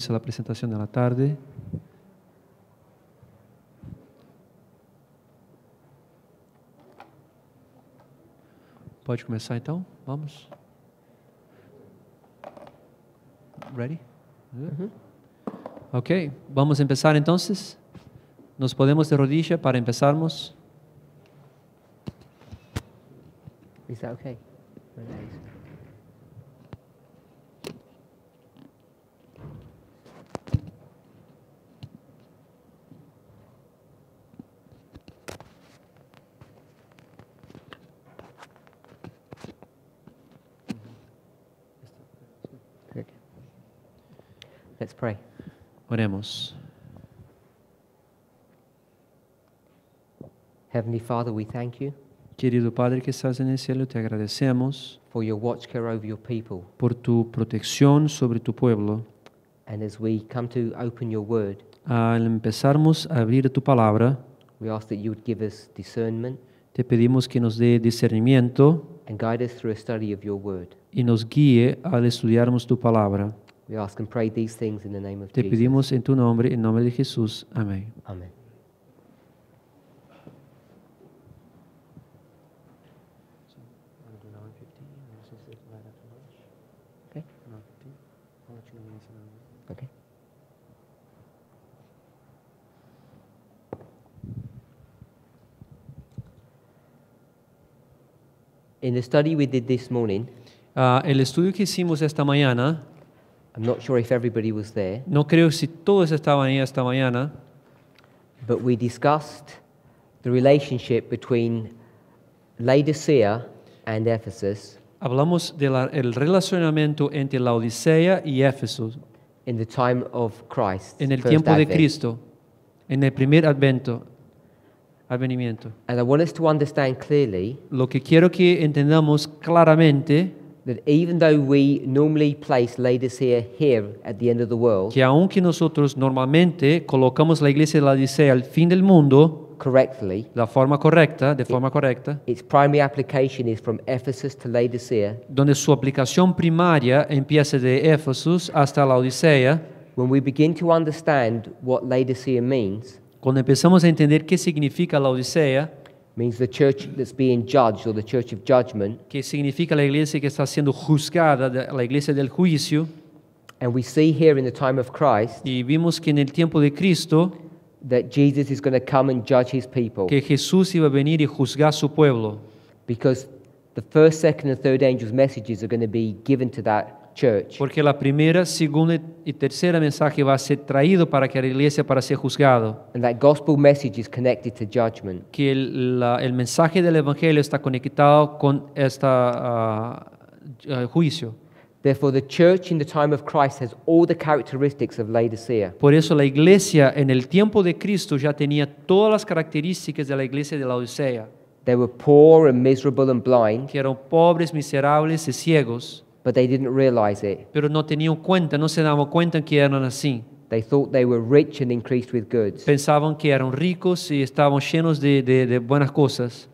comienza la presentación de la tarde. Pode começar então? Vamos? Ready? Ok, vamos a empezar entonces. Nos podemos de rodilla para empezarmos. Is that okay? Good. Let's pray. Oremos. Heavenly Father, we thank you Querido Padre que estás en el cielo, te agradecemos for your watch care over your people. por tu protección sobre tu pueblo. And as we come to open your word, Al empezarmos a abrir tu palabra, we ask that you would give us discernment te pedimos que nos dé discernimiento and guide us through a study of your word. y nos guíe al estudiarmos tu palabra. We ask and pray these things in the name of Te Jesus. pedimos en tu nombre, en nombre de Jesús. Amén. Amen. Okay. Okay. In the study we did this morning, El estudio que hicimos esta mañana, I'm not sure if everybody was there, no creo si todos estaban ahí esta mañana, but we discussed the relationship between Laodicea and Ephesus hablamos del relacionamiento entre la Odisea y Éfeso in the time of Christ, en el first tiempo de advent. Cristo, en el primer advenimiento. And I want us to understand clearly Lo que quiero que entendamos claramente, that even though we normally place Laodicea here at the end of the world que aunque nosotros normalmente colocamos la iglesia de la Odisea al fin del mundo, correctly, de forma correcta, its primary application is from Ephesus to Laodicea. donde su aplicación primaria empieza de Éfeso hasta la Odisea. When we begin to understand what Laodicea means, Cuando empezamos a entender qué significa la Odisea, means the church that's being judged or the church of judgment, que significa la iglesia que está siendo juzgada, la iglesia del juicio, and we see here in the time of Christ y vimos que en el tiempo de Cristo, that Jesus is going to come and judge his people, que Jesús iba a venir y juzgar a su pueblo, because the first, second, and third angels' messages are going to be given to that church. porque la primera, segunda y tercera mensaje va a ser traído para que la iglesia para ser juzgado, And that gospel message is connected to judgment. que el mensaje del Evangelio está conectado con este juicio. Therefore, the church in the time of Christ has all the characteristics of Laodicea. Por eso la iglesia en el tiempo de Cristo ya tenía todas las características de la iglesia de la Odisea, They were poor and miserable and blind, que eran pobres, miserables y ciegos, but they didn't realize it. pero no tenían cuenta, no se daban cuenta que eran así. They thought they were rich and increased with goods. Pensaban que eran ricos y estaban llenos de buenas cosas.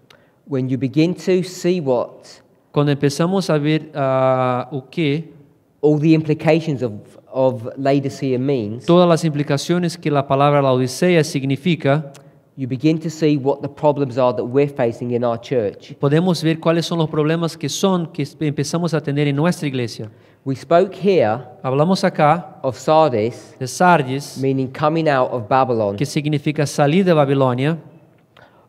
When you begin to see what Cuando empezamos a ver all the implications of Laodicea means, todas las implicaciones que la palabra la Odisea significa, you begin to see what the problems are that we're facing in our church. podemos ver cuáles son los problemas que empezamos a tener en nuestra iglesia. We spoke here Hablamos acá of Sardis, de Sardis, meaning coming out of Babylon. que significa salir de Babilonia,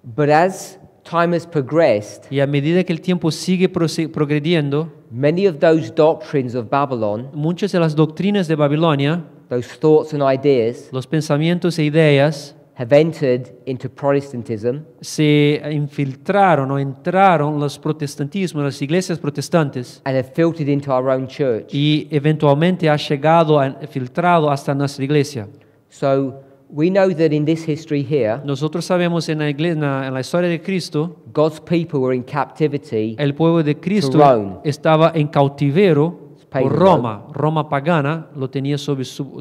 But as time has progressed, y a medida que el tiempo sigue progrediendo, many of those doctrines of Babylon, muchas de las doctrinas de Babilonia, those thoughts and ideas, los pensamientos e ideas, have entered into Protestantism, se infiltraron o entraron los protestantismos, las iglesias protestantes, and have filtered into our own church. y eventualmente ha llegado, filtrado hasta nuestra iglesia. So we know that in this history here, Nosotros sabemos en la historia de Cristo, God's people were in captivity el pueblo de Cristo to Rome. estaba en cautiverio pagan, por Roma. Roma pagana lo tenía sobre su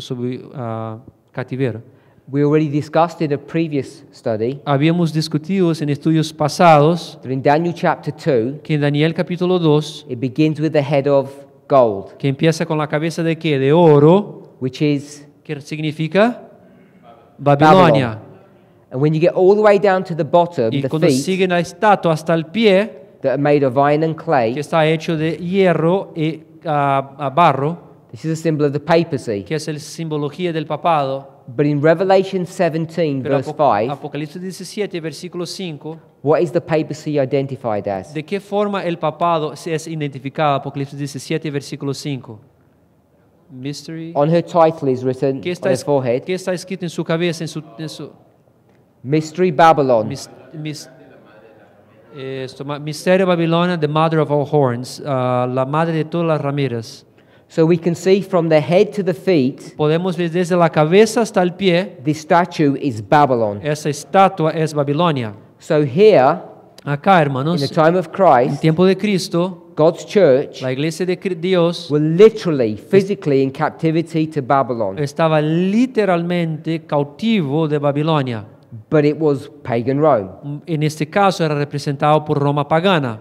cautiverio. We already discussed in a previous study Habíamos discutido en estudios pasados that in Daniel chapter 2, que en Daniel capítulo 2, it begins with the head of gold, que empieza con la cabeza de qué? De oro, which is que significa Babilonia. And when you get all the way down to the bottom, Y the cuando feet sigue la estatua hasta el pie, that are made of iron and que clay, está hecho de hierro y barro, this is a symbol of the papacy. que es la simbología del papado. But in Revelation 17, Pero verse 5, Apocalipsis 17, versículo 5, what is the papacy identified as? ¿de qué forma el papado es identificado? Apocalipsis 17, versículo 5. Mystery. On her title is written ¿Qué on her forehead, qué está escrito en su cabeza, en su Mystery Babylon. Misterio Babilonia, the mother of all horns, la madre de todas las rameras. So we can see from the head to the feet, Podemos ver desde la cabeza hasta el pie, this statue is Babylon. esa estatua es Babilonia. So here, Acá, in hermanos, the time of en Christ, tiempo de Cristo, God's church la iglesia de Dios were literally, physically in captivity to Babylon. estaba literalmente cautivo de Babilonia. But it was pagan Rome. En este caso era representado por Roma pagana.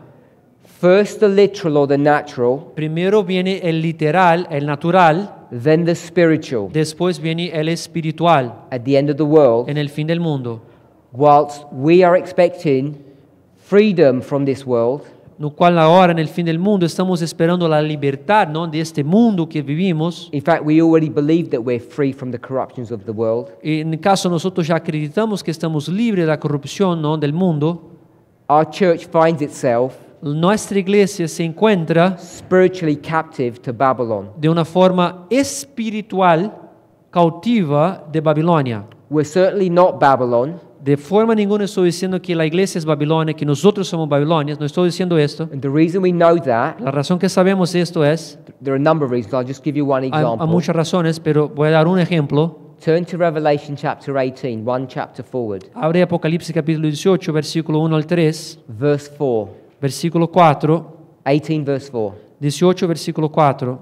First the literal or the natural, Primero viene el literal, el natural, then the spiritual después viene el espiritual, at the end of the world, en el fin del mundo. whilst we are expecting freedom from this world. No cual ahora en el fin del mundo estamos esperando la libertad, ¿no?, de este mundo que vivimos. In fact, we already believe that we're free from the corruptions of the world. En el caso nosotros ya acreditamos que estamos libres de la corrupción, ¿no?, del mundo. Our church finds itself Nuestra iglesia se encuentra spiritually captive to Babylon. de una forma espiritual cautiva de Babilonia. We're certainly not Babylon, De forma ninguna estoy diciendo que la iglesia es Babilonia, que nosotros somos Babilonia, no estoy diciendo esto. and the reason we know that, La razón que sabemos esto es, there are a number of reasons. I'll just give you one hay example. muchas razones, pero voy a dar un ejemplo. Turn to Revelation chapter 18, one chapter forward, Abre Apocalipsis capítulo 18, versículo 1 al 3, verse 4. versículo 4, 18 verse 4. 18, versículo 4.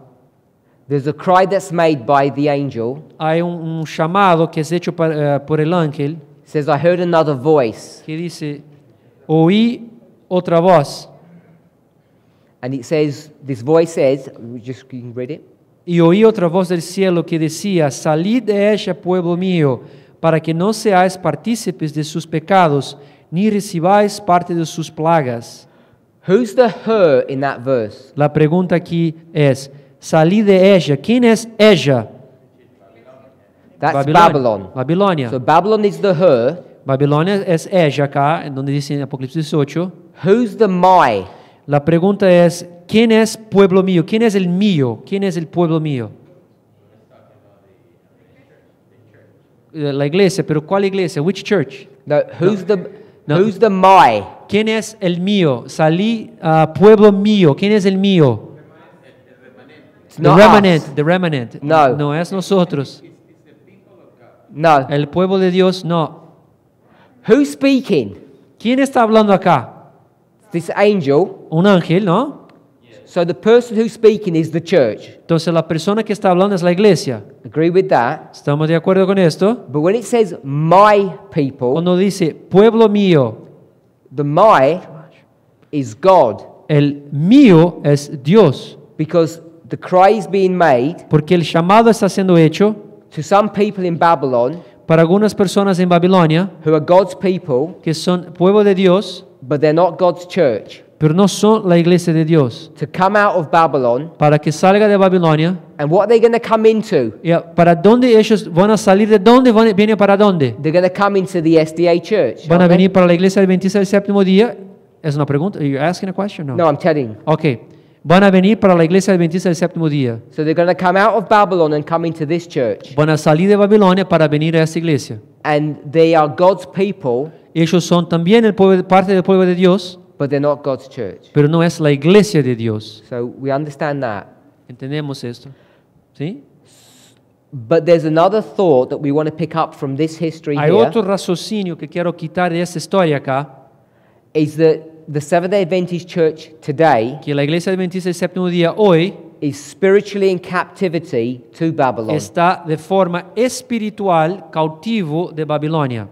There's a cry that's made by the angel. Hay un llamado que es hecho por el ángel It says, I heard another voice. que dice, oí otra voz. And it says, this voice says, you can read it. Y oí otra voz del cielo que decía, salid de ella, pueblo mío, para que no seáis partícipes de sus pecados, ni recibáis parte de sus plagas. Who's the her in that verse? La pregunta aquí es, salid de ella. ¿Quién es ella? That's Babylon. Babilonia. So Babylon is the her. Babilonia es ella acá, en donde dice en Apocalipsis 18. Who's the my? La pregunta es, ¿quién es pueblo mío? ¿Quién es el mío? ¿Quién es el pueblo mío? La iglesia, pero ¿cuál iglesia? Which church? No, who's No. who's the my? ¿Quién es el mío? Salí, pueblo mío. ¿Quién es el mío? It's The not remnant, us. the remnant. No. No es nosotros. No. El pueblo de Dios, no. Who's speaking? ¿Quién está hablando acá? This angel. Un ángel, ¿no? So the person who's speaking is the church. Entonces la persona que está hablando es la iglesia. Agree with that? ¿Estamos de acuerdo con esto? But when it says my people, Cuando dice pueblo mío, the my is God, el mío es Dios. because the cry is being made Porque el llamado está siendo hecho to some people in Babylon para algunas personas en Babilonia who are God's people, que son pueblo de Dios, but they're not God's church, pero no son la iglesia de Dios. to come out of Babylon. Para que salga de Babilonia. And what are they going to come into? ¿Para dónde ellos van a salir? ¿De dónde vienen para dónde? They're going to come into the SDA church. ¿Van a aren't they? venir para la iglesia adventista del séptimo día? ¿Es una pregunta? Are you asking a question? No. No, I'm telling. Ok. Van a venir para la iglesia adventista del séptimo día. So they're going to come out of Babylon and come into this church. Van a salir de Babilonia para venir a esta iglesia. And they are God's people, Ellos son también parte del pueblo de Dios, but they're not God's church. pero no es la iglesia de Dios. So we understand that. ¿Entendemos esto? ¿Sí? But there's another thought that we want to pick up from this history Hay here, otro raciocinio que quiero quitar de esta historia acá, is that the Seventh-day Adventist Church today que la iglesia adventista del séptimo día hoy is spiritually in captivity to Babylon, está de forma espiritual cautivo de Babilonia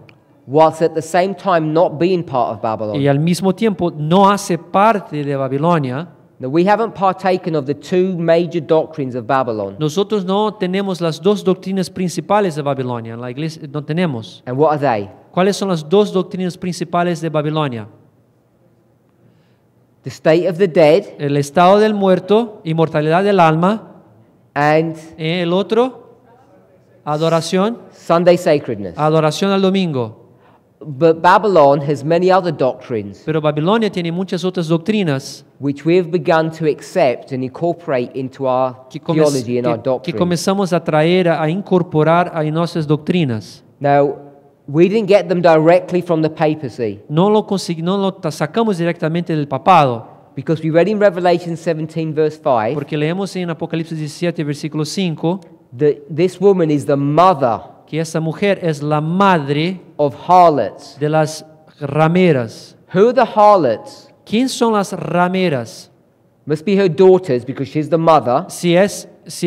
whilst at the same time not being part of y Babylon. al mismo tiempo no hace parte de Babilonia. Now, we haven't partaken of the two major doctrines of Babylon. Nosotros no tenemos las dos doctrinas principales de Babilonia. La iglesia no tenemos. And what are they? ¿Cuáles son las dos doctrinas principales de Babilonia? The state of the dead El estado del muerto, inmortalidad del alma. and El otro, adoración, Sunday sacredness. adoración al domingo. But Babylon has many other doctrines Pero Babilonia tiene muchas otras doctrinas which we have begun to accept and incorporate into our theology and our que doctrine. comenzamos a traer, a incorporar a nuestras doctrinas. Now, we didn't get them directly from the papacy No lo sacamos directamente del papado, because we read in Revelation 17 verse 5 porque leemos en Apocalipsis 17, versículo 5, that this woman is the mother que esta mujer es la madre of harlots. de las rameras. Who are the harlots? ¿Quién son las rameras? Must be her daughters because she's the mother. Si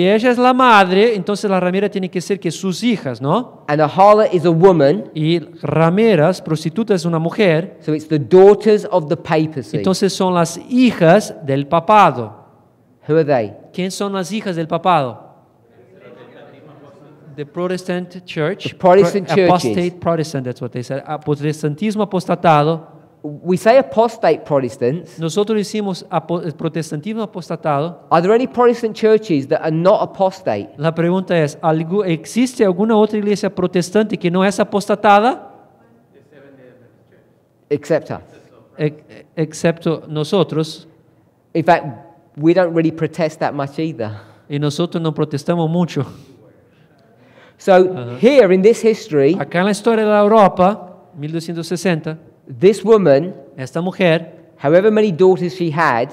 ella es la madre, entonces la ramera tiene que ser que sus hijas, ¿no? And a harlot is a woman, Y rameras, prostituta es una mujer, so it's the daughters of the papacy. entonces son las hijas del papado. Who are they? ¿Quién son las hijas del papado? The Protestant Church. The Protestant churches. Apostate Protestant, that's what they said. Protestantismo apostatado. We say apostate Protestants. Nosotros decimos protestantismo apostatado. Are there any Protestant churches that are not apostate? La pregunta es, ¿existe alguna otra iglesia protestante que no es apostatada? Except us. Excepto nosotros. In fact, we don't really protest that much either. Y nosotros no protestamos mucho. So here in this history, Acá en la historia de la Europa, 1260, this woman, esta mujer, however many daughters she had,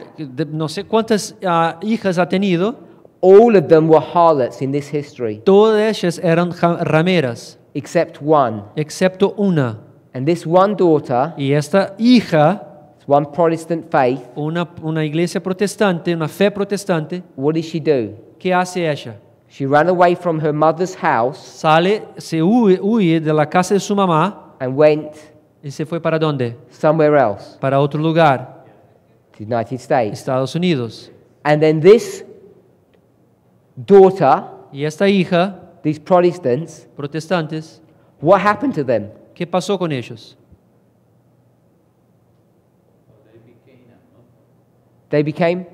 no sé cuántas hijas ha tenido, all of them were harlots in this history, todas ellas eran rameras, except one. excepto una. And this one daughter, Y esta hija, it's one Protestant faith, una iglesia protestante, una fe protestante, what did she do? ¿qué hace ella? She ran away from her mother's house Se huye de la casa de su mamá and went y se fue ¿para dónde? somewhere else, Para otro lugar, to the United States. Estados Unidos. And then this daughter, Y esta hija, these Protestants, protestantes, what happened to them? ¿qué pasó con ellos? They became?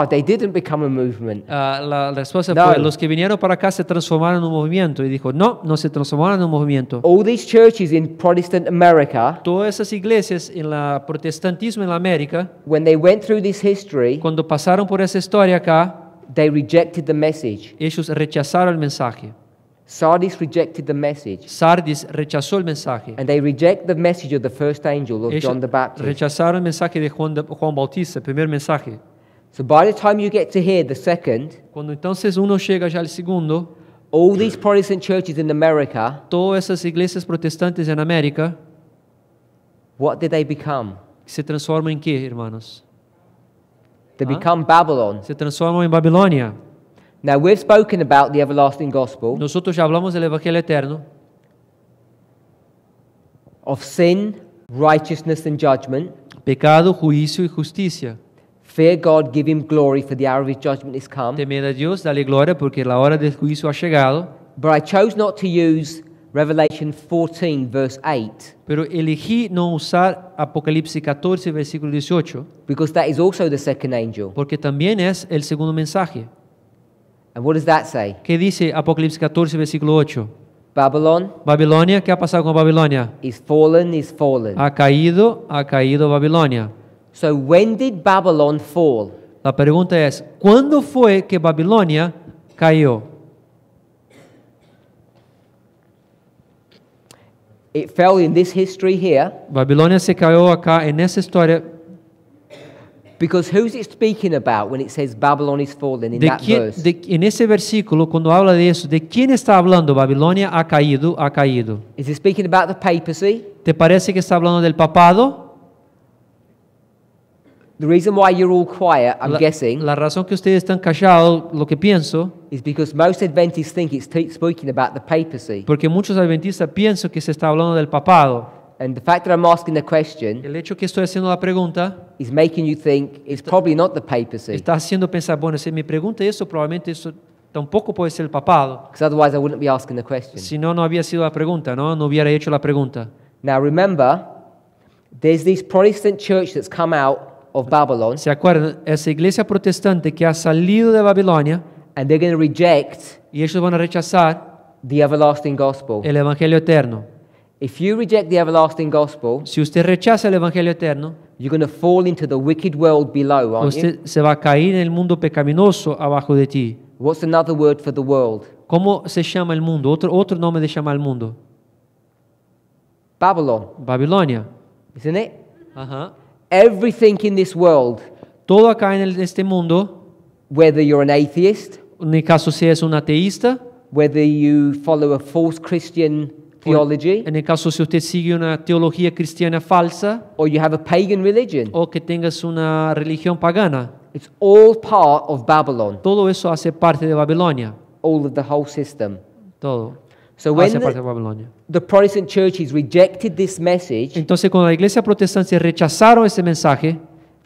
They didn't become a movement. La respuesta No. fue, los que vinieron para acá se transformaron en un movimiento. Y dijo, no se transformaron en un movimiento. All these churches in Protestant America, Todas esas iglesias en la protestantismo en la América, when they went through this history, cuando pasaron por esa historia acá, they rejected the message. ellos rechazaron el mensaje. Sardis rejected the message. Sardis rechazó el mensaje. And they reject the message of the first angel of Ellos John the Baptist. rechazaron el mensaje de Juan Bautista, el primer mensaje. So by the time you get to hear the second, Cuando entonces uno llega ya al segundo, all these Protestant churches in America, todas esas iglesias protestantes en América what did they become? se transforman en qué, hermanos? They become Babylon. Se transforman en Babilonia. Now we've spoken about the everlasting gospel Nosotros ya hablamos del Evangelio Eterno, of sin, righteousness, and judgment. pecado, juicio y justicia. Fear God, give him glory, for the hour of his judgment is come. Temed a Dios, dale gloria porque la hora del juicio ha llegado. But I chose not to use Revelation 14, verse 8, Pero elegí no usar Apocalipsis 14, versículo 18, because that is also the second angel. porque también es el segundo mensaje. And what does that say? ¿Qué dice Apocalipsis 14, versículo 8? Babylon Babilonia, ¿qué ha pasado con Babilonia? is fallen, is fallen. Ha caído Babilonia. So when did Babylon fall? La pregunta es, ¿cuándo fue que Babilonia cayó? It fell in this history here, Babilonia se cayó acá en esa historia. because who's it speaking about when it says Babylon is fallen in De that quién, verse? en ese versículo, cuando habla de eso, ¿de quién está hablando? Babilonia ha caído, ha caído. Is it speaking about the papacy? ¿Te parece que está hablando del papado? The reason why you're all quiet, I'm guessing, La razón que ustedes están callados, lo que pienso, is because most Adventists think it's speaking about the papacy. porque muchos adventistas piensan que se está hablando del papado. And the fact that I'm asking the question El hecho que estoy haciendo la pregunta is making you think it's probably not the papacy. está haciendo pensar, bueno, si me pregunta eso, probablemente eso tampoco puede ser el papado. Because otherwise I wouldn't be asking the question. Si no, no había sido la pregunta, ¿no? No hubiera hecho la pregunta. Now remember, there's this Protestant church that's come out of Babylon, ¿Se acuerdan? Esa iglesia protestante que ha salido de Babilonia and they're going to reject y ellos van a rechazar the everlasting gospel. el Evangelio eterno. If you reject the everlasting gospel, Si usted rechaza el Evangelio eterno, you're going to fall into the wicked world below, aren't you? usted se va a caer en el mundo pecaminoso abajo de ti. What's another word for the world? ¿Cómo se llama el mundo? Otro nombre de llamar el mundo. Babylon, Babilonia. isn't it? Ajá. Everything in this world, Todo acá en este mundo, whether you're an atheist, en el caso si es un ateísta, whether you follow a false Christian theology, en el caso si usted sigue una teología cristiana falsa or you have a pagan religion, o que tengas una religión pagana, it's all part of Babylon, todo eso hace parte de Babilonia. all of the whole system. Todo So when hace parte de Babilonia. the Protestant churches rejected this message, Entonces, cuando la iglesia protestante rechazaron ese mensaje,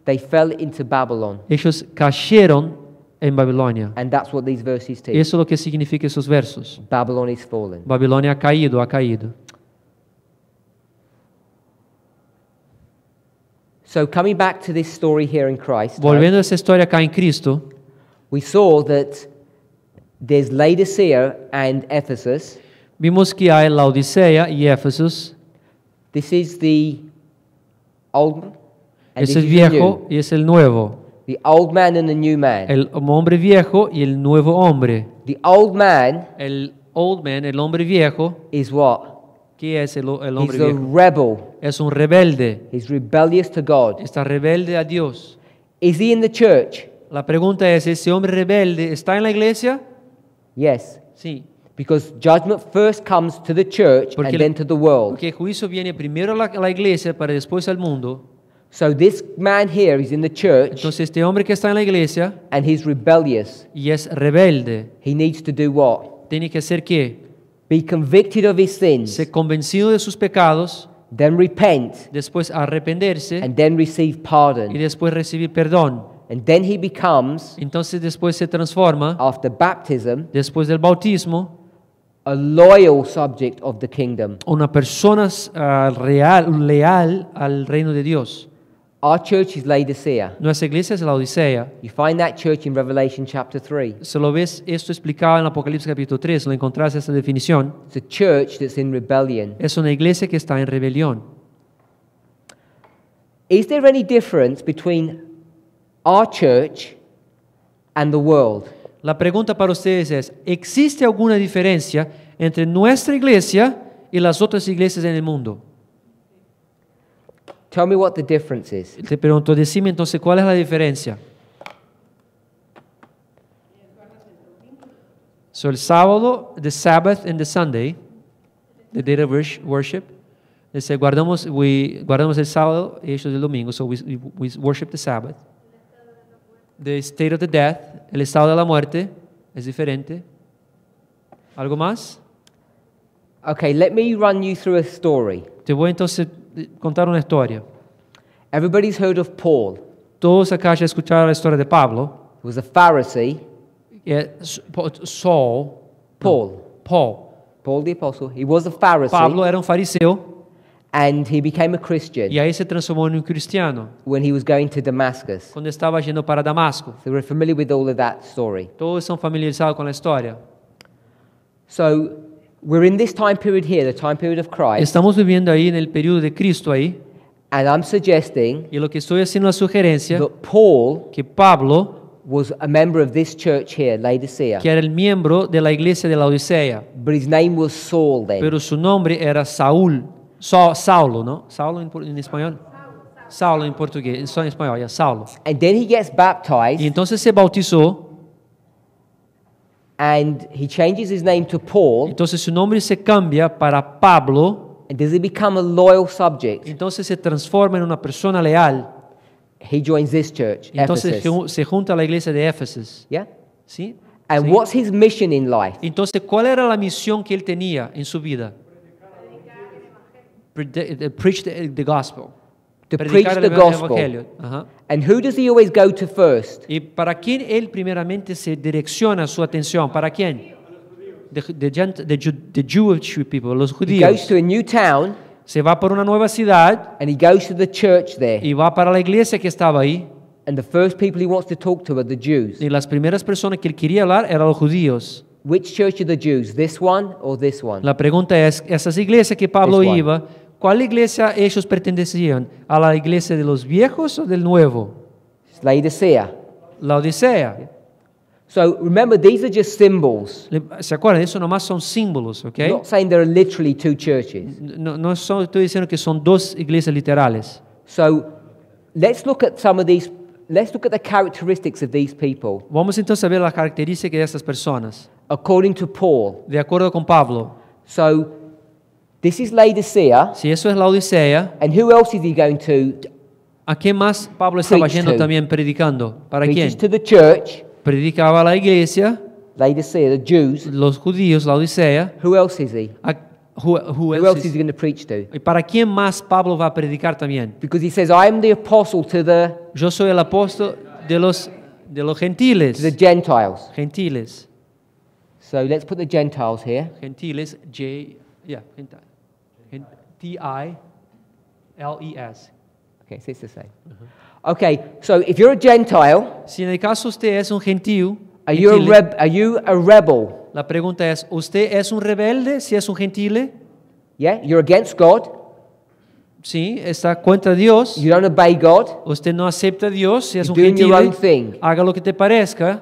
they fell into Babylon. ellos cayeron en Babilonia. And that's what these verses teach. Eso es lo que significa esos versos. Babylon is fallen. Babilonia ha caído, ha caído. So coming back to this story here in Christ, Volviendo a esa historia acá en Cristo, we saw that there's Laodicea and Ephesus. vimos que hay Laodicea y Éfesos. This is the old man, and Ese this es is the viejo new. y es el nuevo. The old man and the new man. El hombre viejo y el nuevo hombre. The old man El old man, el hombre viejo, is what? ¿qué es el He's hombre a viejo? rebel. Es un rebelde. He's rebellious to God. Está rebelde a Dios. Is he in the church? La pregunta es, ¿ese hombre rebelde está en la iglesia? Yes. Sí. Because judgment first comes to the church Porque and then to the world. Porque el juicio viene primero a la iglesia para después al mundo. So this man here is in the church Entonces este hombre que está en la iglesia and he's rebellious. y es rebelde, He needs to do what? tiene que hacer ¿qué? Be convicted of his sins, Ser convencido de sus pecados, then repent, después arrepentirse and then receive y pardon. después recibir perdón. And then he becomes, Entonces después se transforma, after baptism, después del bautismo, a loyal subject of the kingdom. una persona leal al reino de Dios. Our church is Laodicea. Nuestra iglesia es la Odisea. You find that church in Revelation chapter 3. Se lo ves esto explicado en Apocalipsis capítulo 3, lo encontrás esta definición. It's a church that's in rebellion. Es una iglesia que está en rebelión. Is there any difference between our church and the world? La pregunta para ustedes es, ¿existe alguna diferencia entre nuestra iglesia y las otras iglesias en el mundo? Tell me what the difference is. Te pregunto, decime entonces, ¿cuál es la diferencia? So el sábado, the Sabbath and the Sunday, the day of worship. Dice, guardamos el sábado y ellos el domingo, so we worship the Sabbath. The state of the death, el estado de la muerte, es diferente. ¿Algo más? Okay, let me run you through a story. Te voy entonces a contar una historia. Everybody's heard of Paul. Todos acá ya escucharon la historia de Pablo. He was a Pharisee. Saul. Paul the Apostle. He was a Pharisee. Pablo era un fariseo and he became a Christian y ahí se transformó en un cristiano when he was going to Damascus. cuando estaba yendo para Damasco. So we're familiar with all of that story. Todos son familiarizados con la historia. So we're in this time period here, the time period of Christ. Estamos viviendo ahí en el periodo de Cristo ahí. And I'm suggesting Y lo que estoy haciendo la sugerencia that Paul que Pablo, was a member of this church here, Laodicea. que era el miembro de la iglesia de la Odisea, But his name was Saul then. pero su nombre era Saúl, Saulo, ¿no? Saulo en español. Saulo en portugués, en español, ya Saulo. And then he gets Y baptized entonces se bautizó. and he changes his name to Paul. Entonces su nombre se cambia para Pablo. And does he become a loyal subject? Entonces se transforma en una persona leal. He joins this church, Entonces Ephesus. se junta a la iglesia de Éfeso. Yeah? ¿Sí? And ¿Sí? what's his mission in life? Entonces, ¿cuál era la misión que él tenía en su vida? preach the gospel. To Predicar preach the el gospel. evangelio. Ajá. And who does he always go to first? ¿Y para quién él primeramente se direcciona su atención? ¿Para quién? The Jewish people, los He goes judíos. to a new town Se va por una nueva ciudad and he goes to the church there. y va para la iglesia que estaba ahí. And the first people he wants to talk to are the Jews. Y las primeras personas que él quería hablar eran los judíos. Which church are the Jews? This one or this one? La pregunta es, esas iglesias que Pablo This one. iba, ¿cuál iglesia ellos pertenecían? ¿A la iglesia de los viejos o del nuevo? It's Laodicea. La Odisea. So remember, these are just symbols. ¿Se acuerdan? Eso nomás son símbolos, ¿ok? I'm not saying there are literally two churches. No estoy diciendo que son dos iglesias literales. So let's look at some of these. Let's look at the characteristics of these people. Vamos entonces a ver las características de estas personas, According to Paul. de acuerdo con Pablo. So this is Laodicea. Si eso es la Odisea, And who else is he going to? ¿a qué más Pablo estaba Preach yendo to. también predicando? ¿Para Preaches quién? to the church. Predicaba a la iglesia, Laodicea, the Jews. los judíos, la Odisea. Who else is he? Who Who else else is is- he going to preach to? ¿Y para quién más Pablo va a predicar también? Because he says, I am the apostle to the Yo soy el apóstol de los gentiles. Gentiles. Gentiles. So let's put the Gentiles here. Gentiles, T-I-L-E-S. Okay, so it's the same. Okay, so if you're a Gentile, Si en el caso usted es un gentil, are you a rebel? la pregunta es, ¿usted es un rebelde si es un gentile? Yeah, you're against God. Sí, está contra Dios. You don't obey God. Usted no acepta a Dios si es un You're doing your own gentile. thing. Haga lo que te parezca.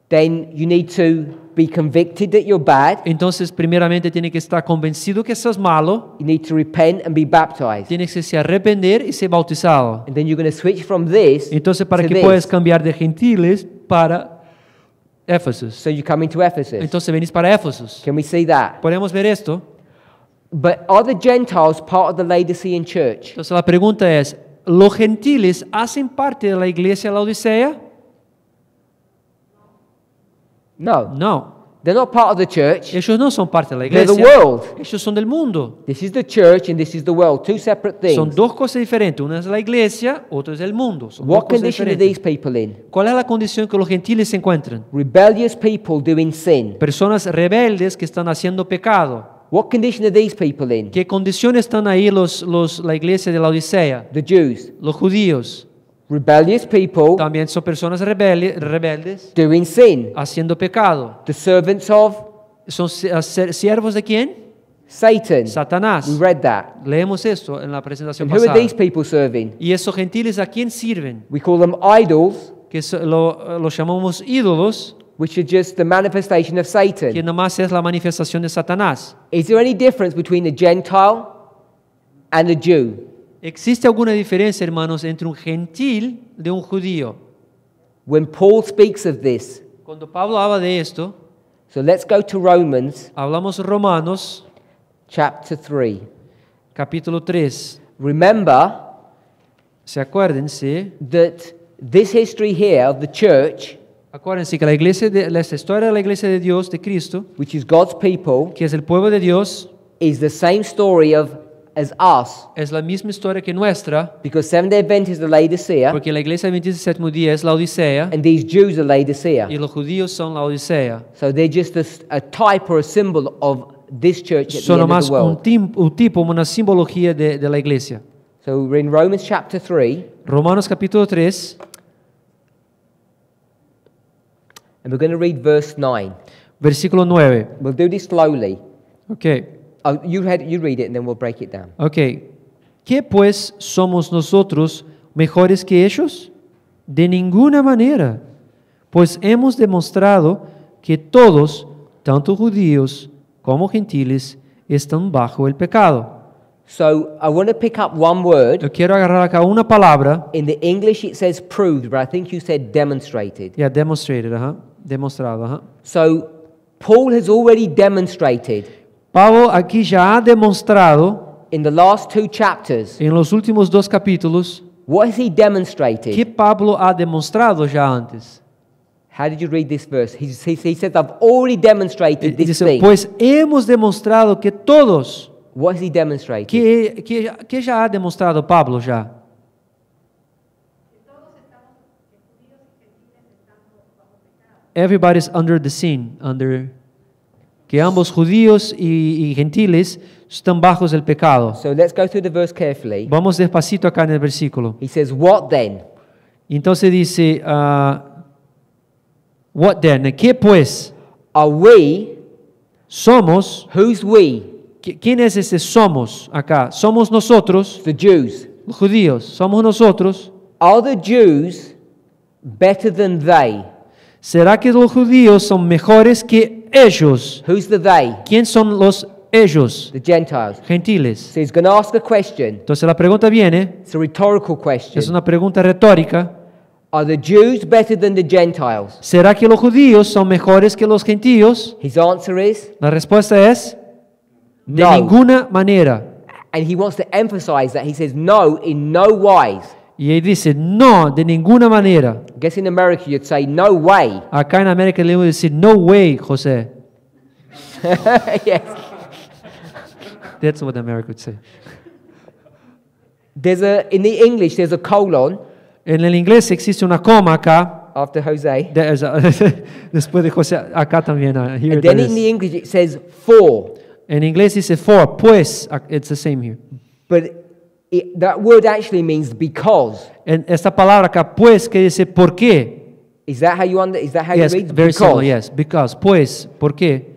Then you need to be convicted that you're bad. Entonces, primeramente, tiene que estar convencido que estás malo. You need to repent and be baptized. Tiene que se arrepender y ser bautizado. And then you're going to switch from this Entonces, para to que this. puedas cambiar de gentiles para Éfeso. So you come into Ephesus. Entonces, venís para Éfeso. Can we see that? ¿Podemos ver esto? But are the Gentiles part of the Laodicean church? Entonces, la pregunta es, ¿los gentiles hacen parte de la iglesia de la Odisea? No. No. They're not part of the church. Ellos no son parte de la They're the iglesia. world. Ellos son del mundo. This is the church and this is the world. Two separate Son things. dos cosas diferentes. Una es la iglesia, otra es el mundo. Son dos What cosas condition are diferentes. these people in? ¿Cuál es la condición que los gentiles se encuentran? Rebellious people doing sin. Personas rebeldes que están haciendo pecado. What condition are these people in? ¿Qué condiciones están ahí la iglesia de la Odisea? The Jews. Los judíos Rebellious people también son personas rebeldes doing sin. haciendo pecado. The servants of ¿Son siervos de quién? Satan. Satanás. We read that. Leemos esto en la presentación And who are pasada. these people serving? ¿Y esos gentiles a quién sirven? We call them idols, Que lo llamamos ídolos, which are just the manifestation of que Satan. nomás es la manifestación de Satanás. Is there any difference between the Gentile and the Jew? ¿Existe alguna diferencia, hermanos, entre un gentil de un judío? When Paul speaks of this, Cuando Pablo habla de esto, so let's go to Romans hablamos Romanos, chapter 3. capítulo 3. Remember Se acuérdense, that this history here of the church, acuérdense que la historia de la iglesia de Dios, de Cristo, which is God's people, que es el pueblo de Dios, is the same story as us, es la misma historia que nuestra, because Seventh-day Adventists are Laodicea, porque la iglesia adventista del séptimo día es la Odisea and these Jews are Laodicea. y los judíos son la Odisea. So they're just a type or a symbol of this church at the Son end of nomás the world. un tipo, una simbología de la iglesia. So we're in Romans chapter 3, Romanos capítulo 3, and we're going to read verse 9. versículo 9. We'll do this slowly. Ok. Oh, you read it and then we'll break it down. Ok. ¿Qué pues somos nosotros mejores que ellos? De ninguna manera, pues hemos demostrado que todos, tanto judíos como gentiles, están bajo el pecado. So I want to pick up one word. Yo quiero agarrar acá una palabra. In the English it says proved, but I think you said demonstrated. Yeah, demonstrated, demostrado, So Paul has already demonstrated Pablo aquí ya ha demostrado in the last two chapters. en los últimos dos capítulos. What has he demonstrated? ¿Qué Pablo ha demostrado ya antes? How did you read this verse? He says, I've already demonstrated this Dice, thing. pues hemos demostrado que todos, What has he demonstrated? ¿Qué ya ha demostrado Pablo ya? Everybody's under the sin, que ambos judíos y gentiles están bajos del pecado. So let's go through the verse carefully. Vamos despacito acá en el versículo. He says, what then? Y entonces dice, what then? ¿Qué pues? Are we? Somos. Who's we? ¿Quién es ese somos acá? Somos nosotros, The Jews. los judíos. Somos nosotros. Are the Jews better than they? ¿Será que los judíos son mejores que ellos? Who's the they? ¿Quién son los ellos? The Gentiles. Gentiles. So he's going to ask a question. Entonces la pregunta viene, It's a rhetorical question. es una pregunta retórica. Are the Jews better than the Gentiles? ¿Será que los judíos son mejores que los gentiles? His answer is La respuesta es, de no. ninguna manera. And he wants to emphasize that. He says no in no wise. Y él dice, no, de ninguna manera. I guess in America you'd say no way. Acá en América le voy a decir, no way, José. Yes. That's what America would say. In the English there's a colon En el inglés existe una coma acá. after Jose. Después de José, acá también. Here And then there in is. the English it says for. En inglés dice for, pues, it's the same here. But that word actually means because. En esta palabra acá, pues, que dice por qué. Is that how you Yes, read? very Because. similar, yes. Because, pues, ¿por qué?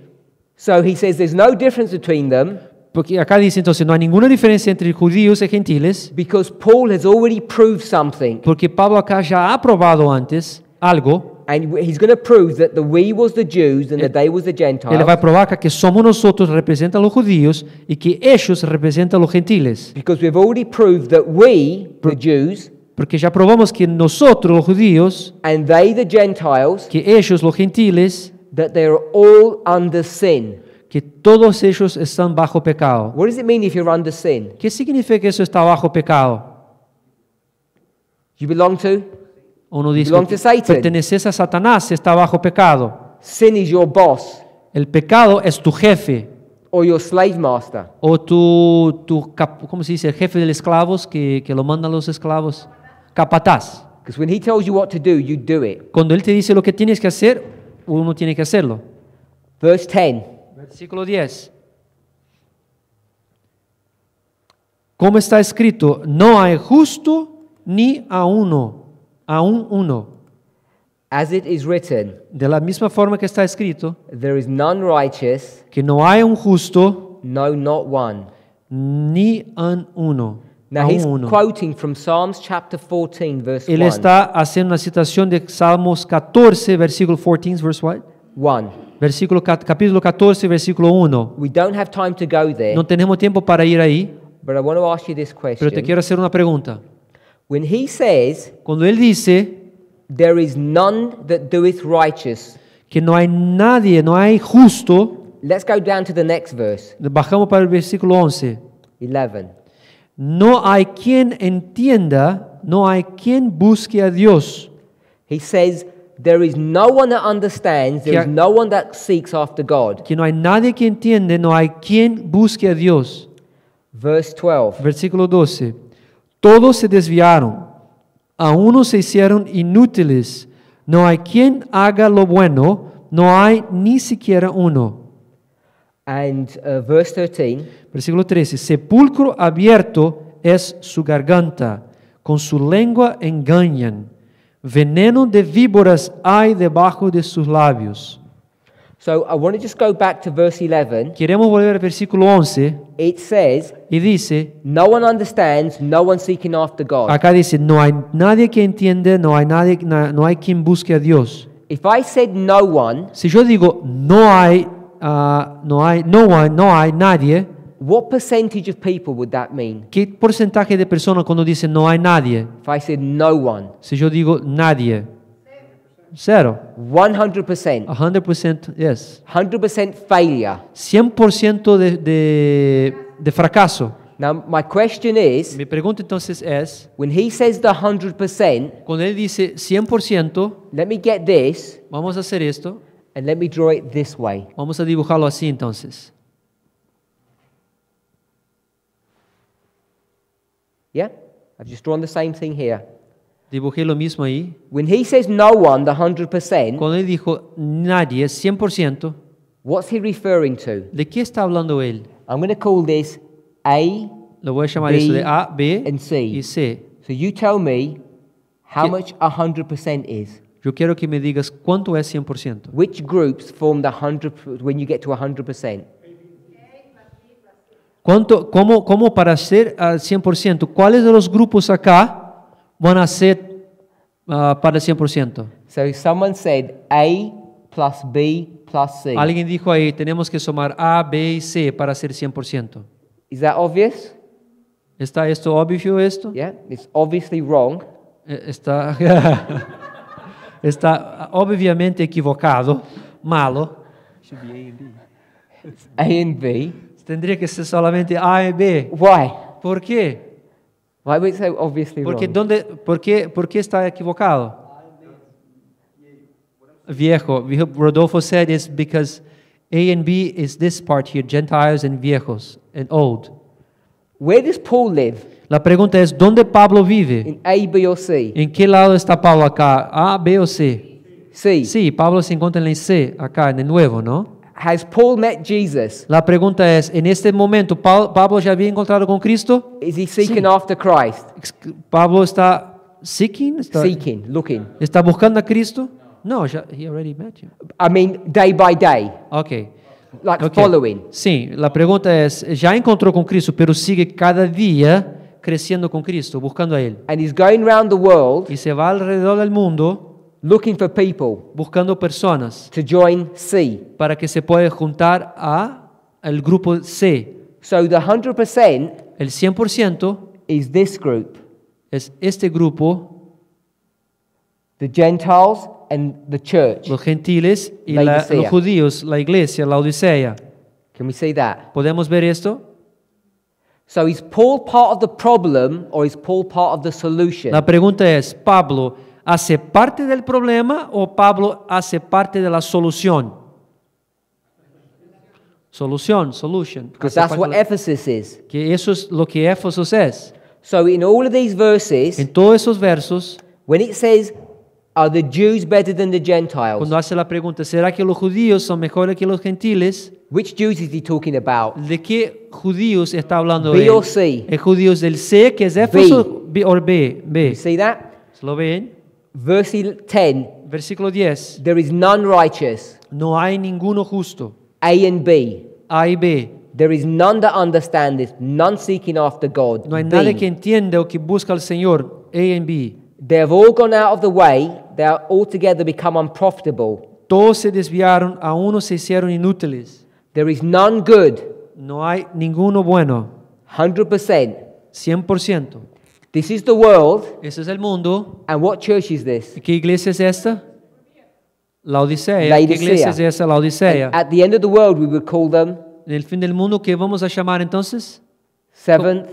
So he says there's no difference between them Porque acá dice entonces, no hay ninguna diferencia entre judíos y gentiles, because Paul has already proved something. porque Pablo acá ya ha probado antes algo. And he's going to prove that the we was the Jews and the they was the Ele Gentiles. vai provar que somos nosotros representan a los judíos y que ellos representan a los gentiles. Because we've already proved that we, the Jews, Porque ya probamos que nosotros, los judíos, and they, the Gentiles, que ellos, los gentiles, that they're all under sin. que todos ellos están bajo pecado. What does it mean if you're under sin? ¿Qué significa que eso está bajo pecado? You belong to? Uno dice, Belong to Satan. perteneces a Satanás, está bajo pecado. Sin is your boss El pecado es tu jefe, or your slave master. o ¿cómo se dice? El jefe de los esclavos que lo mandan los esclavos. Capataz. Because when he tells you what to do, you do it. Cuando él te dice lo que tienes que hacer, uno tiene que hacerlo. Verse 10. Versículo 10. Como está escrito, no hay justo ni a uno, aún uno. As it is written, De la misma forma que está escrito, there is none righteous, que no hay un justo no, not one. ni a uno. Now Aún he's uno. quoting from Psalms chapter 14, verse Él 1. está haciendo una citación de Salmos 14, versículo 14, verse what? 1. Capítulo 14, versículo 1. We don't have time to go there, No tenemos tiempo para ir ahí, but I want to ask you this pero te question. quiero hacer una pregunta. When he says, Cuando él dice there is none that doeth righteous, que no hay nadie, no hay justo, let's go down to the next verse, bajamos para el versículo 11. 11. No hay quien entienda, no hay quien busque a Dios. He says, there is no one that understands, there is no one that seeks after God. Que no hay nadie que entiende, no hay quien busque a Dios. Verse 12. Versículo 12. Todos se desviaron, a unos se hicieron inútiles. No hay quien haga lo bueno, no hay ni siquiera uno. And verse 13. Versículo 13. Sepulcro abierto es su garganta, con su lengua engañan. Veneno de víboras hay debajo de sus labios. So I want to just go back to verse 11. Queremos volver al versículo 11 It says, y dice, no one understands, no one seeking after God. acá dice, no hay nadie que entiende, no hay quien busque a Dios. If I said no one, Si yo digo no hay nadie, what percentage of people would that mean? ¿qué porcentaje de personas cuando dice no hay nadie? If I said no one, Si yo digo nadie, cero, 100%, 100%, yes, 100% failure. 100% de fracaso. Now, my question is, Mi pregunta entonces es, when he says the 100%, cuando él dice 100%, let me get this vamos a hacer esto, and let me draw it this way. vamos a dibujarlo así entonces. Yeah? I've just drawn the same thing here. Dibujé lo mismo ahí. When he says no one, the 100%, Cuando él dijo nadie, 100%, what's he referring to? ¿de qué está hablando él? I'm going to call this A, Lo voy a llamar B, eso de A, B and C. y C. So you tell me how ¿Qué? much 100% is. Yo quiero que me digas cuánto es 100%. Which groups form the 100 when you get to 100%? ¿Cómo para ser al 100%? ¿Cuáles de los grupos acá van a ser para el 100%? So someone said A plus B plus C. Alguien dijo ahí, tenemos que sumar A, B y C para ser 100%. Is that obvious? ¿Está esto obvio esto? Yeah, it's obviously wrong. Está, está obviamente equivocado, malo. A and B. Tendría que ser solamente A y B. Why? ¿Por qué? Why would it say obviously Porque wrong? ¿por qué está equivocado? Viejo. Rodolfo said it's because A and B is this part here, Gentiles and viejos, and old. Where does Paul live? La pregunta es, ¿dónde Pablo vive? In A, B, or C? ¿En qué lado está Pablo acá? ¿A, B o C? C. Sí, Pablo se encuentra en la C, acá, en el nuevo, ¿no? Has Paul met Jesus? La pregunta es, ¿en este momento Pablo ya había encontrado con Cristo? Is he seeking Sí. after Christ? ¿Pablo está seeking? Seeking, looking. ¿Está buscando a Cristo? No, he already met you. I mean, day by day, Okay. like Okay. following. Sí, la pregunta es, ya encontró con Cristo, pero sigue cada día creciendo con Cristo, buscando a Él. And he's going around the world Y se va alrededor del mundo looking for people buscando personas to join C. para que se pueda juntar al grupo C. So the 100% El 100% is this group, es este grupo, the Gentiles and the church. los gentiles y Laodicea. los judíos, la iglesia, la Odisea. Can we see that? ¿Podemos ver esto? So is Paul part of the problem or is Paul part of the solution? La pregunta es, ¿Pablo hace parte del problema o Pablo hace parte de la solución? Solution. Because Hace that's parte what de la- Ephesus is. que eso es lo que Éfeso es. So in all of these verses, En todos esos versos, when it says, are the Jews better than the Gentiles? cuando hace la pregunta, ¿será que los judíos son mejores que los gentiles? Which Jews is he talking about? ¿De qué judíos está hablando B él? o C? ¿Es judíos del C, que es Éfeso, B o B? You see that? ¿Lo ven? Verse 10, Versículo 10. there is none righteous. No hay ninguno justo. A and B, A y B. there is none that understandeth, none seeking after God. No hay B, nadie que entienda o que busca al Señor. A y B. they have all gone out of the way, they are altogether become unprofitable. Todos se desviaron, a uno se hicieron inútiles. There is none good, No hay ninguno bueno. 100%. 100%. This is the world, Ese es el mundo. and what church is this? ¿Y qué iglesia es esta? La Odisea. ¿Qué Laodicea. iglesia es esta? La Odisea. At the end of the world, we would call them En el fin del mundo, ¿qué vamos a llamar entonces? Seventh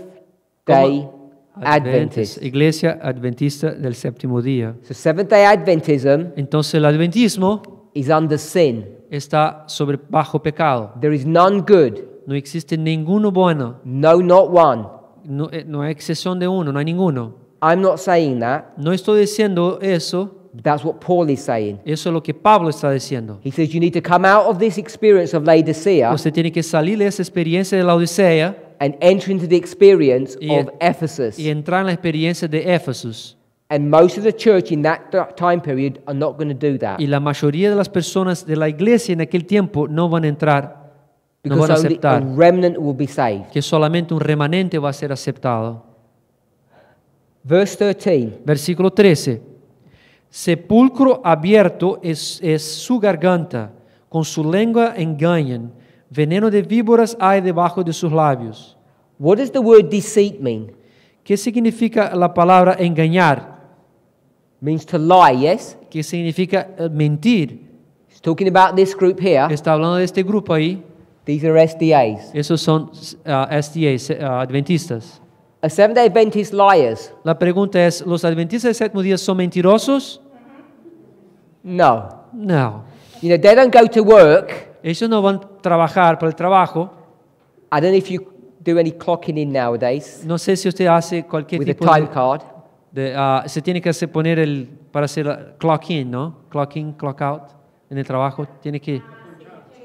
Day ¿Cómo? Adventists. Iglesia Adventista del Séptimo Día. So Seventh Day Adventism Entonces el adventismo is under sin. está bajo pecado. There is none good, No existe ninguno bueno. no, not one. No hay excepción de uno, no hay ninguno. I'm not saying that. No estoy diciendo eso. That's what Paul is saying. Eso es lo que Pablo está diciendo. He says you need to come out of this experience of Laodicea Usted tiene que salir de esa experiencia de la Odisea and enter into the experience Y- of Ephesus. y entrar en la experiencia de Éfeso. And most of the church in that time period are not going to do that. Y la mayoría de las personas de la iglesia en aquel tiempo no van a entrar, no van Because a only a aceptar remnant will be saved. que solamente un remanente va a ser aceptado. Verse 13. Versículo 13. Sepulcro abierto es su garganta, con su lengua engañan, veneno de víboras hay debajo de sus labios. What does the word deceit mean? ¿Qué significa la palabra engañar? Means to lie, yes? ¿Qué significa mentir? It's talking about this group here. Está hablando de este grupo ahí. These are SDAs. Esos son SDAs, adventistas. Are Seventh-day Adventist liars? La pregunta es, ¿los adventistas del séptimo día son mentirosos? No. No. You know, they don't go to work. Ellos no van a trabajar por el trabajo. I don't know if you do any clocking in nowadays No sé si usted hace cualquier with a tipo time card. se tiene que poner para hacer clock in, ¿no? Clock in, clock out en el trabajo. Tiene que,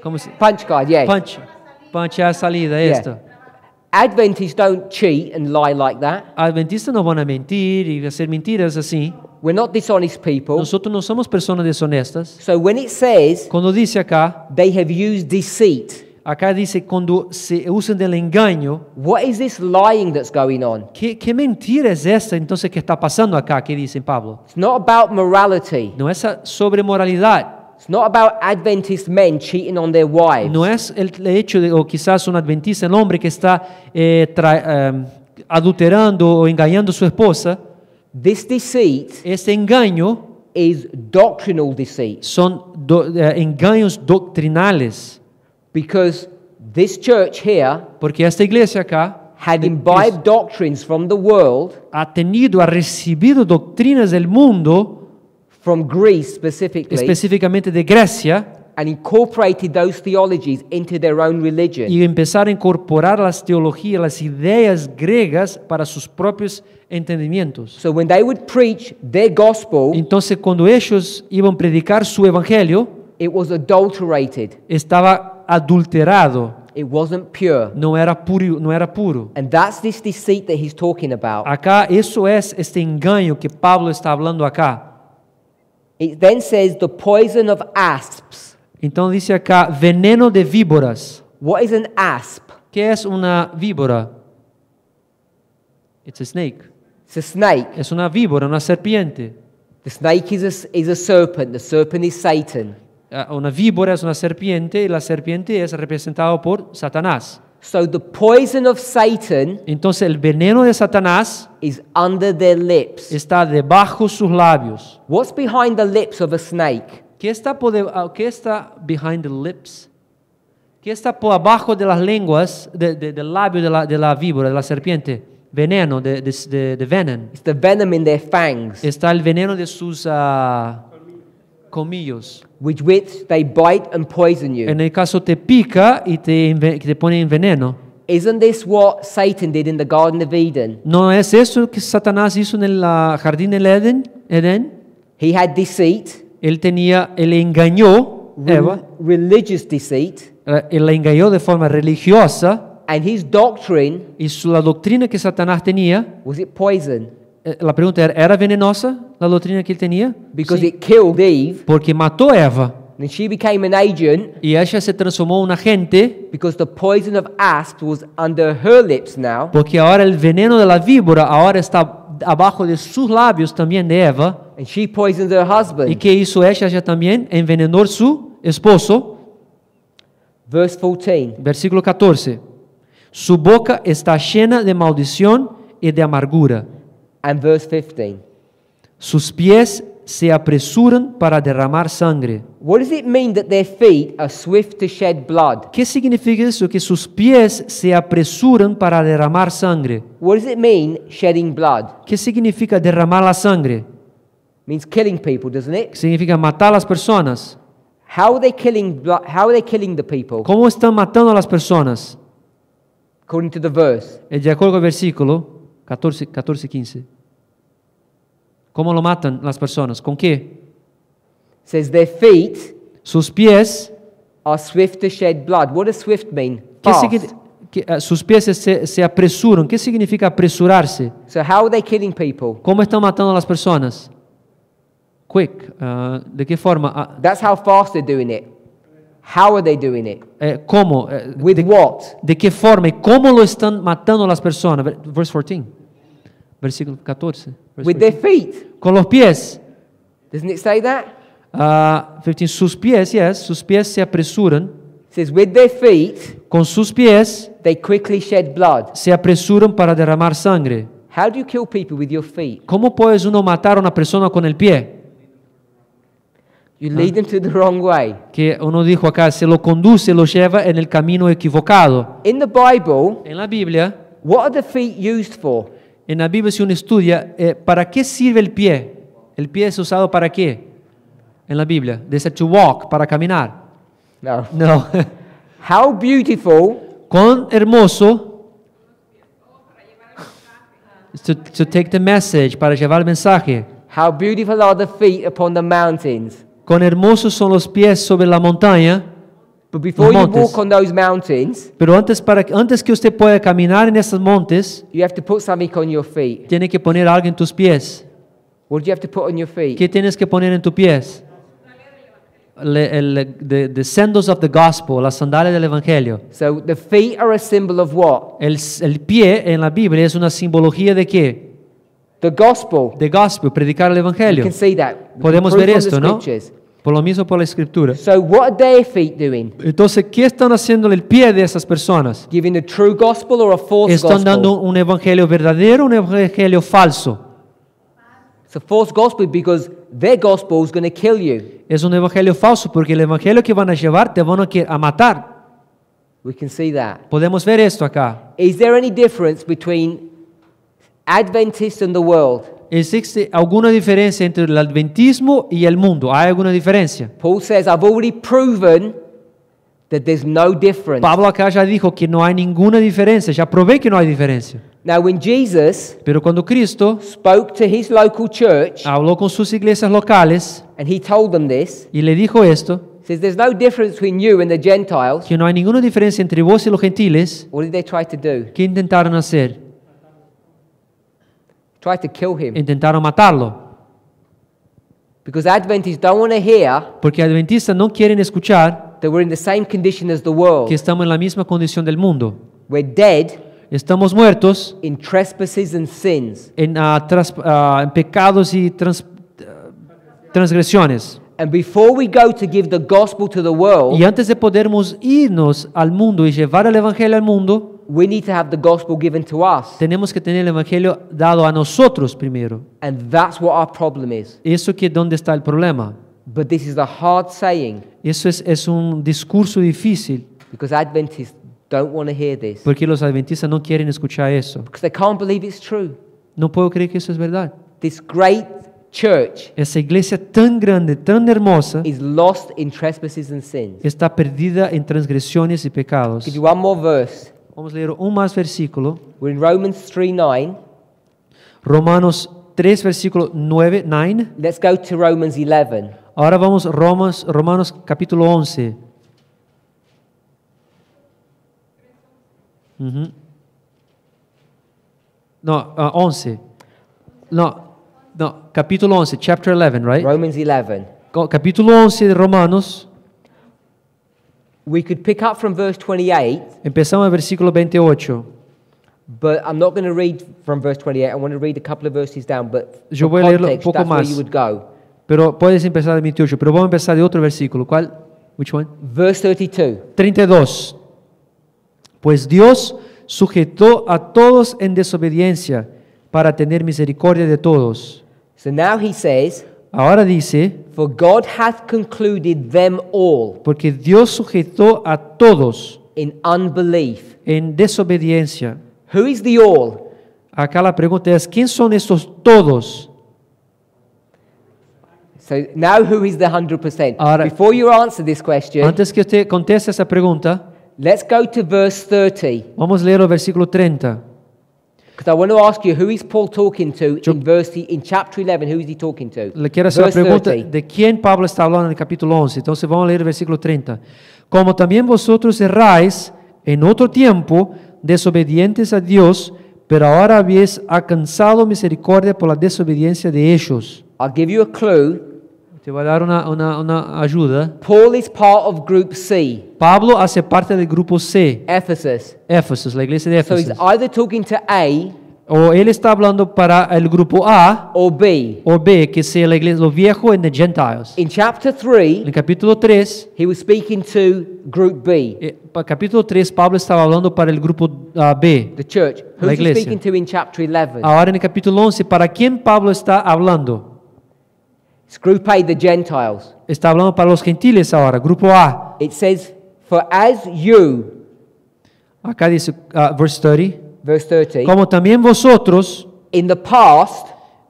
¿cómo se? Punch card, yeah. Punch a salida, Yeah. esto. Adventists don't cheat and lie like that. Adventistas no van a mentir y hacer mentiras así. We're not dishonest people. Nosotros no somos personas deshonestas. So when it says Cuando dice acá, they have used deceit, acá dice cuando se usan del engaño, what is this lying that's going on? ¿qué mentira es esta entonces que está pasando acá? ¿Qué dice Pablo? It's not about morality. No es sobre moralidad. It's not about Adventist men cheating on their wives. No es el hecho de, o quizás un adventista, el hombre que está adulterando o engañando a su esposa. This deceit Este engaño is doctrinal deceit, son engaños doctrinales. because this church here Porque esta iglesia acá had imbibed doctrines from the world, ha recibido doctrinas del mundo, from Greece specifically, específicamente de Grecia, and incorporated those theologies into their own religion. y empezar a incorporar las teologías, las ideas griegas para sus propios entendimientos. So when they would preach their gospel, Entonces, cuando ellos iban a predicar su evangelio, it was adulterated. estaba adulterado, It wasn't pure. no era puro. And that's this deceit that he's talking about. Acá, eso es este engaño que Pablo está hablando acá. It then says the poison of asps. Então dice acá, veneno de víboras. What is an asp? ¿Qué es una víbora? It's a snake. It's a snake. Es una víbora, una serpiente. The snake is a serpent. The serpent is Satan. Una víbora es una serpiente y la serpiente es representada por Satanás. So the poison of Satan Entonces el veneno de Satanás is under their lips. está debajo sus labios. What's behind the lips of a snake? ¿Qué está behind the lips? ¿Qué está por abajo de las lenguas, del labio de la víbora, de la serpiente? Veneno, de venom. It's the venom in their fangs, Está el veneno de sus colmillos. with which they bite and poison you. En el caso te pica y te pone en veneno. Isn't this what Satan did in the Garden of Eden? ¿No es eso que Satanás hizo en el jardín del Edén? He had deceit, Él engañó a Eva, religious deceit, él la engañó de forma religiosa, and his doctrine, y la doctrina que Satanás tenía, was it poison? la pregunta ¿era venenosa la doctrina que él tenía? Because Sí, it killed Eve, porque mató a Eva, and she became an agent, y ella se transformó en un agente, because the poison of asp was under her lips now, porque ahora el veneno de la víbora ahora está abajo de sus labios también de Eva. and she poisoned her ¿Y husband. qué hizo ella? Ella también envenenó a su esposo. Verse 14. Versículo 14. Su boca está llena de maldición y de amargura. And verse 15. Sus pies se apresuran para derramar sangre. What does it mean that their feet are swift to shed blood? ¿Qué significa eso? Que sus pies se apresuran para derramar sangre. What does it mean, shedding blood? ¿Qué significa derramar la sangre? Means killing people, doesn't it? Significa matar a las personas. How are they killing how are they killing the people? ¿Cómo están matando a las personas? According to the verse. De acuerdo al versículo 14-15. ¿Cómo lo matan las personas? ¿Con qué? It says their feet Sus pies, are swift to shed blood. What does swift mean? ¿qué Fast. sus pies se apresuran. ¿Qué significa apresurarse? So how are they killing people? ¿Cómo están matando a las personas? Quick. ¿De qué forma? That's how fast they're doing it. How are they doing it? ¿Cómo? With what? ¿De qué forma? ¿Y cómo lo están matando a las personas? Verse 14. Versículo 14. With their feet. Con los pies. Doesn't it say that? 15. Sus pies, yes. Sus pies se apresuran. It says with their feet Con sus pies they quickly shed blood. se apresuran para derramar sangre. How do you kill people with your feet? ¿Cómo puedes uno matar a una persona con el pie? You lead them to the wrong way. Que uno dijo acá, se lo conduce, lo lleva en el camino equivocado. In the Bible, En la Biblia, what are the feet used for? en la Biblia si uno estudia, ¿para qué sirve el pie? ¿El pie es usado para qué? En la Biblia, dice to walk, para caminar. No. No. How beautiful Cuán hermoso to take the message, para llevar el mensaje. How beautiful are the feet upon the mountains. Cuán hermosos son los pies sobre la montaña. But before you montes. walk on those mountains, Pero antes que usted pueda caminar en esos montes, you have to put something on your feet. tiene que poner algo en tus pies. What do you have to put on your feet? ¿Qué tienes que poner en tus pies? The sandals of the gospel, las sandalias del Evangelio. So the feet are a symbol of what? El pie en la Biblia es una simbología de qué? The gospel. De gospel, predicar el You Evangelio. can see that. We can Podemos prove ver from the esto, ¿no? scriptures. Por lo mismo por la Escritura. So what are their feet doing? Entonces, ¿qué están haciendo el pie de esas personas? Giving a true gospel or a false ¿Están dando gospel? un evangelio verdadero o un evangelio falso? It's a false gospel because their gospel is going to kill you. Es un evangelio falso porque el evangelio que van a llevar te van a matar. We can see that. Podemos ver esto acá. Is there any difference between Adventists and the world? ¿Existe alguna diferencia entre el adventismo y el mundo? ¿Hay alguna diferencia? Paul says, I've already proven that there's no difference. Pablo acá ya dijo que no hay ninguna diferencia. Ya probé que no hay diferencia. Now, when Jesus Pero cuando Cristo spoke to his local church habló con sus iglesias locales and he told them this, y le dijo esto, he says, there's no difference between you and the Gentiles. que no hay ninguna diferencia entre vos y los gentiles, What did they try to do? ¿qué intentaron hacer? Try to kill him. Intentaron matarlo. Because Adventists don't want to hear Porque adventistas no quieren escuchar that we're in the same condition as the world. que estamos en la misma condición del mundo. We're dead Estamos muertos in trespasses and sins. en pecados y transgresiones. And before we go to give the gospel to the world, Y antes de podermos irnos al mundo y llevar el evangelio al mundo, we need to have the gospel given to us. tenemos que tener el evangelio dado a nosotros primero. And that's what our problem is. Eso que dónde está el problema. But this is a hard saying Eso es un discurso difícil because Adventists don't want to hear this. porque los adventistas no quieren escuchar eso. Because they can't believe it's true. No puedo creer que eso es verdad. This great church Esa iglesia tan grande, tan hermosa, is lost in trespasses and sins. está perdida en transgresiones y pecados. Give you one more verse. Vamos a leer un más versículo. We're in Romans 3:9. Romanos 3, versículo 9. Let's go to Romans 11. Ahora vamos a Romanos capítulo 11. Ujú. No, 11. No, capítulo 11, chapter 11, right? Romans 11. Capítulo 11 de Romanos. We could pick up from verse 28, Empezamos el versículo 28. but I'm not going to read from verse 28. I want to read a couple of verses down, but Yo for voy a leerlo un context, poco that's where más. you would go. Pero puedes empezar de 28, pero vamos a empezar de otro versículo. ¿Cuál? Which one? Verse 32. 32. Pues Dios sujetó a todos en desobediencia para tener misericordia de todos. So now he says, Ahora dice, for God hath concluded them all porque Dios sujetó a todos in unbelief. en desobediencia. Who is the all? Acá la pregunta es, ¿quién son estos todos? So now who is the 100%? Ahora- Before you answer this question, Antes que usted conteste esa pregunta, let's go to verse 30. vamos a leer el versículo 30. Because I want to ask you, who is Paul talking to in chapter 11? Who is he talking to? Le quiero hacer la Verse pregunta 30. de quién Pablo está hablando en el capítulo 11. Entonces vamos a leer el versículo 30. Como también vosotros erráis en otro tiempo, desobedientes a Dios, pero ahora habéis alcanzado misericordia por la desobediencia de ellos. I'll give you a clue. Te voy a dar una ayuda. Paul is part of Group C, Pablo hace parte del grupo C, Ephesus. Éfeso, la iglesia de So he's Éfeso. either talking to A O él está hablando para el grupo A or B. o B, que sea la iglesia, lo viejo en the Gentiles. In chapter En 3, el capítulo 3, he was speaking to Group B, capítulo 3, Pablo estaba hablando para el grupo B. the church. La Who's he iglesia. speaking to in chapter 11? Ahora en el capítulo 11, ¿para quién Pablo está hablando? It's Group A, the Gentiles. Está hablando para los gentiles ahora, grupo A. It says, for as you, Acá dice, verse 30, verse 30, como también vosotros in the past,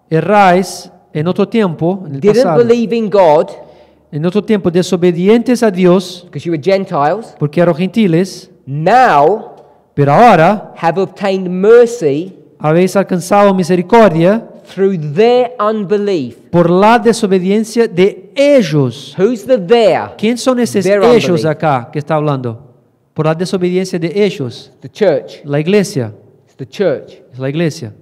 erráis en otro tiempo, en el didn't pasado, believe in God, en otro tiempo desobedientes a Dios, because you were Gentiles, porque eran gentiles, now pero ahora have obtained mercy habéis alcanzado misericordia through their unbelief. por la desobediencia de ellos. Who's the there? ¿Quién son esos Their ellos unbelief. acá que está hablando? Por la desobediencia de ellos. The church. La iglesia. It's the church. Es la iglesia.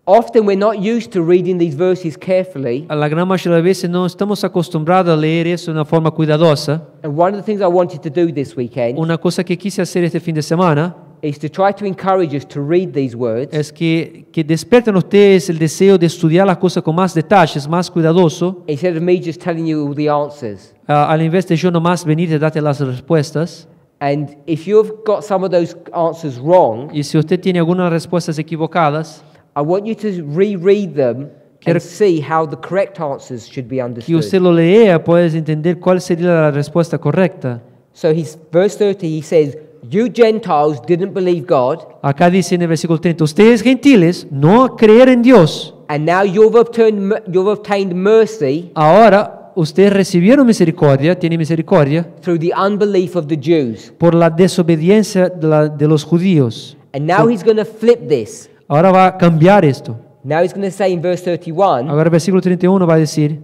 Often we're not used to reading these verses carefully. A la gran mayoría de veces no estamos acostumbrados a leer eso de una forma cuidadosa. And one of the things I wanted to do this weekend Una cosa que quise hacer este fin de semana is to try to encourage us to read these words es que despierten ustedes el deseo de estudiar las cosas con más detalles, más cuidadoso, instead of me just telling you all the answers. al invés de yo nomás venir y darte las respuestas. And if you've got some of those answers wrong, Y si usted tiene algunas respuestas equivocadas, I want you to reread them Quiero and see how the correct answers should be que understood. usted lo lea, puedes entender cuál sería la respuesta correcta. So verse 30, he says, you Gentiles didn't believe God, Acá dice en el versículo 30, ustedes gentiles no creer en Dios. and now you've obtained mercy Ahora ustedes recibieron misericordia, tienen misericordia, through the unbelief of the Jews. por la desobediencia de los judíos. And now he's going to flip this. Ahora va a cambiar esto. Now he's going to say in verse 31, Ahora el versículo 31 va a decir,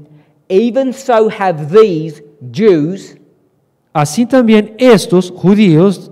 even so have these Jews así también estos judíos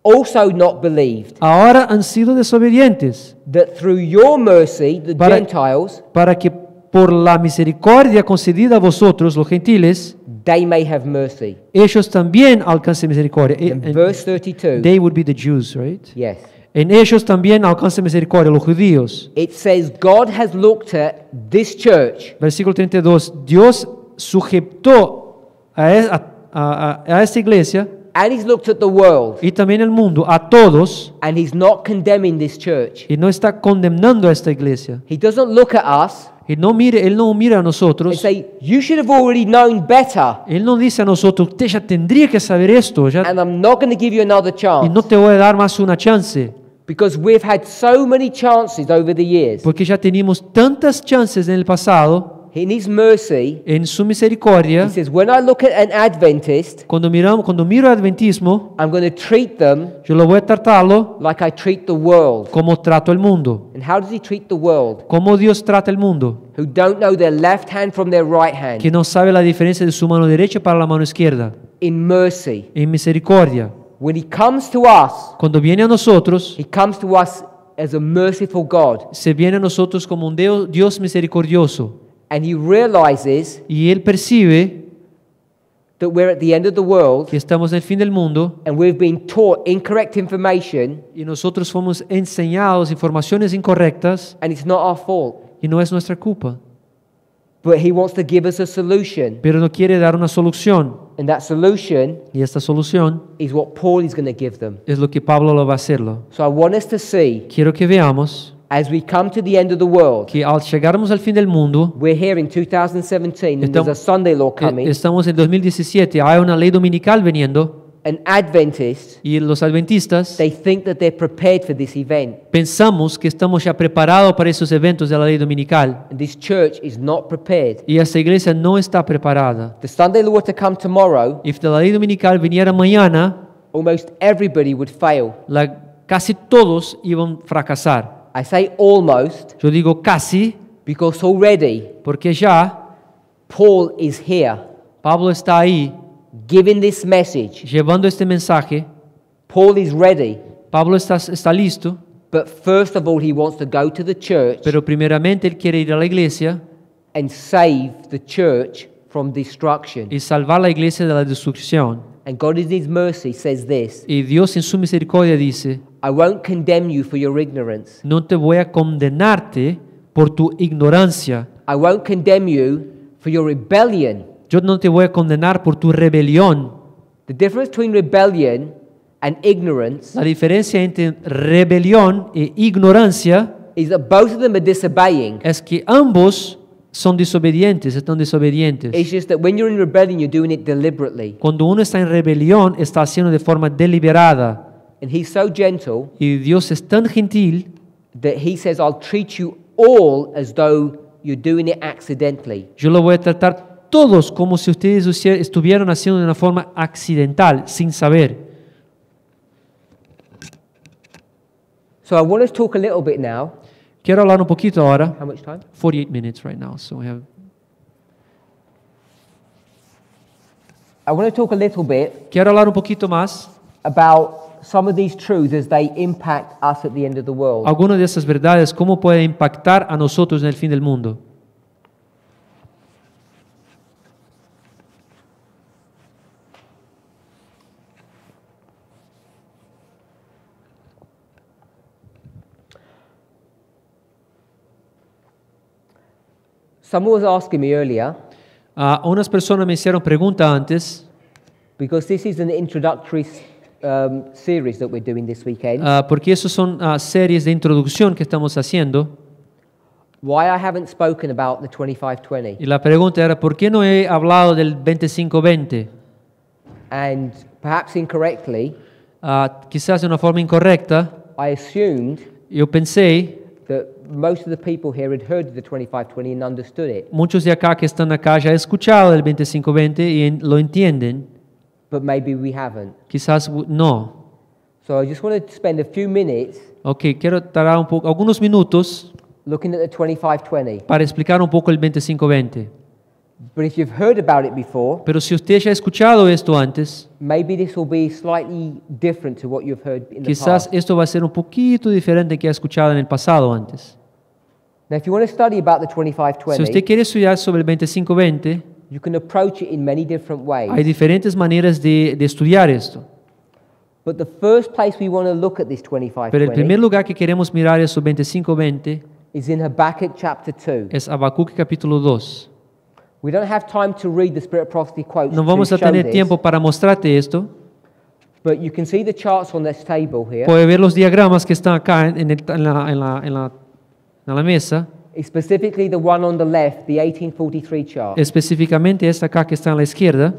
also not believed, ahora han sido desobedientes, that through your mercy, the Para- Gentiles, para que por la misericordia concedida a vosotros, los gentiles, they may have mercy. ellos también alcancen misericordia. In verse 32, They would be the Jews, right? yes, En ellos también alcancen misericordia, los judíos. it says God has looked at this church Versículo 32. Dios sujetó a esta iglesia and he's looked at the world y también al mundo, a todos, and he's not condemning this church. y no está condenando a esta iglesia. He doesn't look at us Él no mira a and nosotros. say, you should have already known better Él no dice a nosotros, usted ya tendría que saber esto, ya, and I'm not going to give you another y chance. no te voy a dar más una chance, Because we've had so many chances over the years. porque ya teníamos tantas chances en el pasado, In his mercy, en su misericordia. he says, when I look at an Adventist, Cuando miro al adventismo, I'm going to treat them yo lo voy a tratarlo like I treat the world. como trato el mundo. And how does he treat the world? Como Dios trata el mundo, Who don't know their left hand from their right hand. que no sabe la diferencia de su mano derecha para la mano izquierda. In mercy. En misericordia. When he comes to us, Cuando viene a nosotros, he comes to us as a merciful God. se viene a nosotros como un Dios misericordioso. And he realizes Y Él percibe that we're at the end of the world que estamos en el fin del mundo and we've been taught incorrect information y nosotros fuimos enseñados informaciones incorrectas and it's not our fault. y no es nuestra culpa. But he wants to give us a solution. Pero no quiere dar una solución. And that solution Y esta solución is what Paul is going to give them. es lo que Pablo lo va a hacerlo. So I want us to see, Quiero que veamos as we come to the end of the world, que al llegarmos al fin del mundo, we're here in 2017 and there's a Sunday law coming. estamos en 2017, hay una ley dominical viniendo And Adventists, y los adventistas they think that they're prepared for this event. pensamos que estamos ya preparados para esos eventos de la ley dominical And this church is not prepared. y esta iglesia no está preparada. The Sunday law to come tomorrow, Si la ley dominical viniera mañana, almost everybody would fail. casi todos iban a fracasar. I say almost Yo digo casi because already porque ya Paul is here Pablo está ahí giving this message. llevando este mensaje. Paul is ready, Pablo está listo, but first of all he wants to go to the church pero primeramente él quiere ir a la iglesia and save the church from destruction. y salvar la iglesia de la destrucción. And God in his mercy says this, Y Dios en su misericordia dice, I won't condemn you for your ignorance. no te voy a condenarte por tu ignorancia. I won't condemn you for your rebellion. Yo no te voy a condenar por tu rebelión. The difference between rebellion and ignorance La diferencia entre rebelión e ignorancia is that both of them are disobeying. es que ambos son desobedientes, están desobedientes. It's just that when you're in rebellion, you're doing it deliberately. Cuando uno está en rebelión, está haciendo de forma deliberada. And he's so gentle Y Dios es tan gentil that he says, I'll treat you all as though you're doing it accidentally. yo lo voy a tratar todos como si ustedes estuvieran haciendo de una forma accidental, sin saber. So I want to talk a little bit now. Quiero hablar un poquito ahora. How much time? 48 minutes right now, so we have. I want to talk a little bit Quiero hablar un poquito más. about some of these truths as they impact us at the end of the world. Algunas de esas verdades, cómo puede impactar a nosotros en el fin del mundo. Someone was asking me earlier, Unas personas me hicieron pregunta antes, because this is an introductory series that we're doing this weekend, porque esos son series de introducción que estamos haciendo. why I haven't spoken about the 25-20. Y la pregunta era, ¿por qué no he hablado del 25-20? And perhaps incorrectly, Quizás de una forma incorrecta, I assumed yo pensé, that most of the people here had heard of the 25-20 and understood it. muchos de acá que están acá ya han escuchado del 25-20 y lo entienden, But maybe we haven't. quizás no. So I just want to spend a few minutes Ok, quiero tardar algunos minutos looking at the 25-20. para explicar un poco el 25-20. But if you've heard about it before, Pero si usted ya ha escuchado esto antes, maybe this will be slightly different to what you've heard in the quizás past. esto va a ser un poquito diferente que ha escuchado en el pasado antes. Now, if you want to study about the Si usted 25-20, quiere estudiar sobre el 25-20, you can approach it in many different ways. hay diferentes maneras de estudiar esto. But the first place we want to look at this Pero el primer 25-20 lugar que queremos mirar es el 25-20 is in Habakkuk chapter 2. es Habacuc capítulo 2. We don't have time to read the Spirit of Prophecy quotes No vamos to a show tener this, tiempo para mostrarte esto. but you can see the charts on this table here. Puede ver los diagramas que están acá en la mesa, Specifically the one on the left, the 1843 chart. específicamente esta acá que está a la izquierda.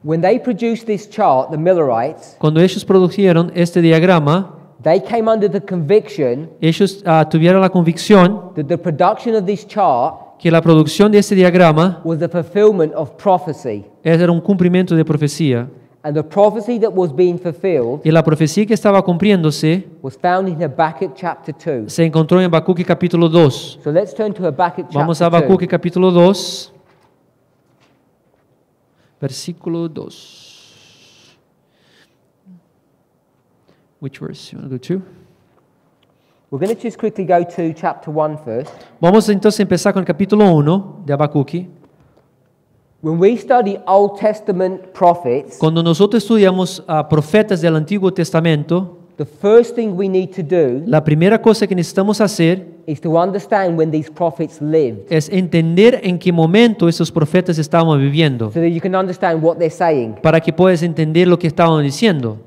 When they produced this chart, the Millerites, Cuando ellos produjeron este diagrama, they came under the conviction ellos tuvieron la convicción that the production of this chart que la producción de este diagrama was the fulfillment of prophecy. era un cumplimiento de profecía. And the prophecy that was being fulfilled Y la profecía que estaba cumpliéndose was found in Habakkuk chapter 2. se encontró en Habacuc capítulo 2. So let's turn to Habakkuk Vamos a chapter 2. Habacuc capítulo 2, versículo 2. Which verse? You want to go to? We're going to just quickly go to chapter 1 first. Vamos entonces a empezar con el capítulo 1 de Habacuc. When we study Old Testament prophets, Cuando nosotros estudiamos a profetas del Antiguo Testamento, the first thing we need to do la primera cosa que necesitamos hacer is to understand when these prophets lived, es entender en qué momento esos profetas estaban viviendo, so that you can understand what they're saying. para que puedas entender lo que estaban diciendo.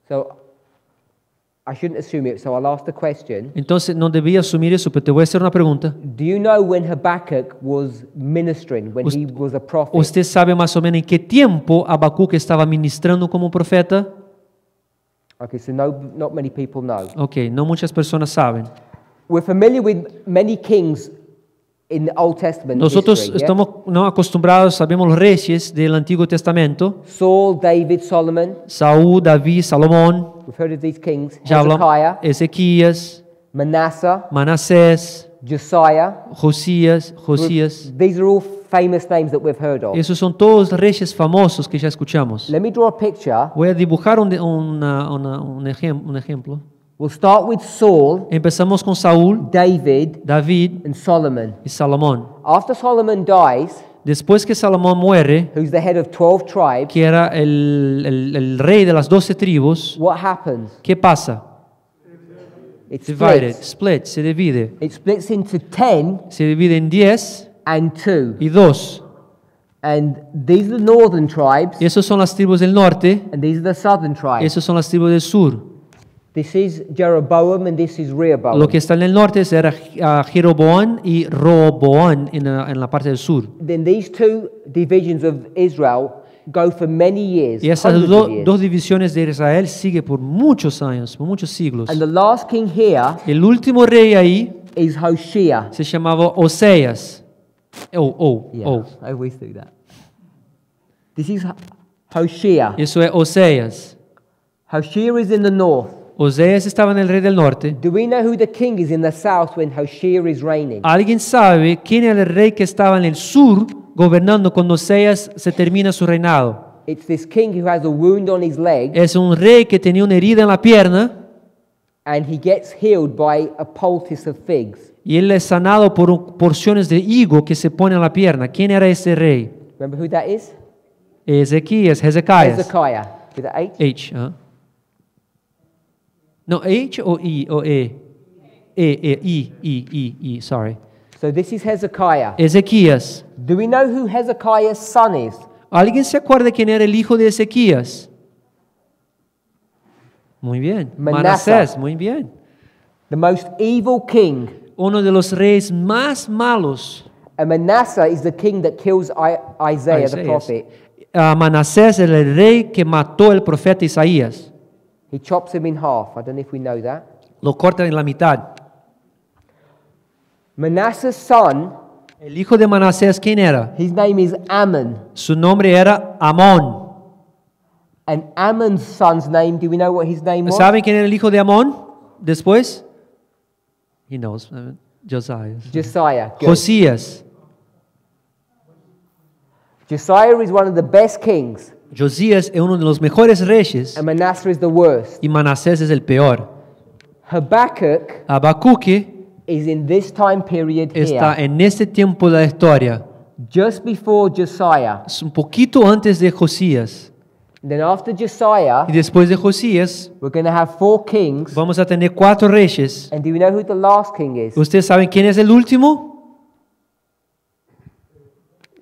So I shouldn't assume it, so I'll ask the question. Entonces no debía asumir eso, pero te voy a hacer una pregunta. Do you know when Habakkuk was ministering, when he was a prophet? ¿Usted sabe más o menos en qué tiempo Habacuc estaba ministrando como profeta? Okay, so not many people know. Ok, no muchas personas saben. We're familiar with many kings in the Old Testament Nosotros history, yeah? estamos no acostumbrados, sabemos los reyes del Antiguo Testamento, Saul, David, Solomon. Saúl, David, Salomón, We've heard of these kings. ya hablamos, Hezekiah, Ezequías, Manasseh, Manasés, Josiah. Josías. These are all famous names that we've heard of. Esos son todos reyes famosos que ya escuchamos. Let me draw a picture. Voy a dibujar un ejemplo. We'll start with Saul, Empezamos con Saúl, David, David and Solomon. y Salomón. After Solomon dies, Después que Salomón muere, who's the head of 12 tribes, que era el rey de las 12 tribus, what happens? ¿qué pasa? It Divided, splits. split, se divide. It splits into 10 Se divide en 10 and 2. y 2. And these are the northern tribes, Esos son las tribus del norte, and these are the southern tribes. esos son las tribus del sur. This is Jeroboam, and this is Rehoboam. Lo que está en el norte era Jeroboam y Roboam en la parte del sur. Then these two divisions of Israel go for many years, Y esas hundreds of years. dos divisiones de Israel sigue por muchos años, por muchos siglos. And the last king here El último rey ahí is Hoshea. se llamaba Oseas. I always do that. This is Hoshea. Eso es Oseas. Hoshea is in the north. Oseas estaba en el rey del norte. Do we know who the king is in the south when Hoshea is reigning? ¿Alguien sabe quién era el rey que estaba en el sur gobernando cuando Oseas se termina su reinado? It's this king who has a wound on his leg, Es un rey que tenía una herida en la pierna and he gets healed by a poultice of figs. y él es sanado por porciones de higo que se ponen en la pierna. ¿Quién era ese rey? Remember who that is? Hezequías. Hezekiah. With an H? H. No, H o I o E. I, sorry. So this is Hezekiah. Ezequías. Do we know who Hezekiah's son is? ¿Alguien se acuerda quién era el hijo de Ezequías? Muy bien. Manasés, muy bien. The most evil king. Uno de los reyes más malos. And Manasseh is the king that kills Isaiah the prophet. Manasés era el rey que mató al profeta Isaías. He chops him in half. I don't know if we know that. Lo corta en la mitad. Manasseh's son, El hijo de Manasés, ¿quién era? his name is Ammon. Su nombre era Amón. And Ammon's son's name, do we know what his name was? ¿Saben quién era el hijo de Amón después? He knows. Josiah. Josiah. Good. Josías. Josiah is one of the best kings, Josías es uno de los mejores reyes and Manasseh is the worst. y Manasés es el peor. Habakkuk Habacuque is in this time period está here, en este tiempo de la historia. just before Josiah. Es un poquito antes de Josías. Then after Josiah, Y después de Josías we're going to have 4 kings. vamos a tener 4 reyes. And do we know who the last king is? ¿Ustedes saben quién es el último?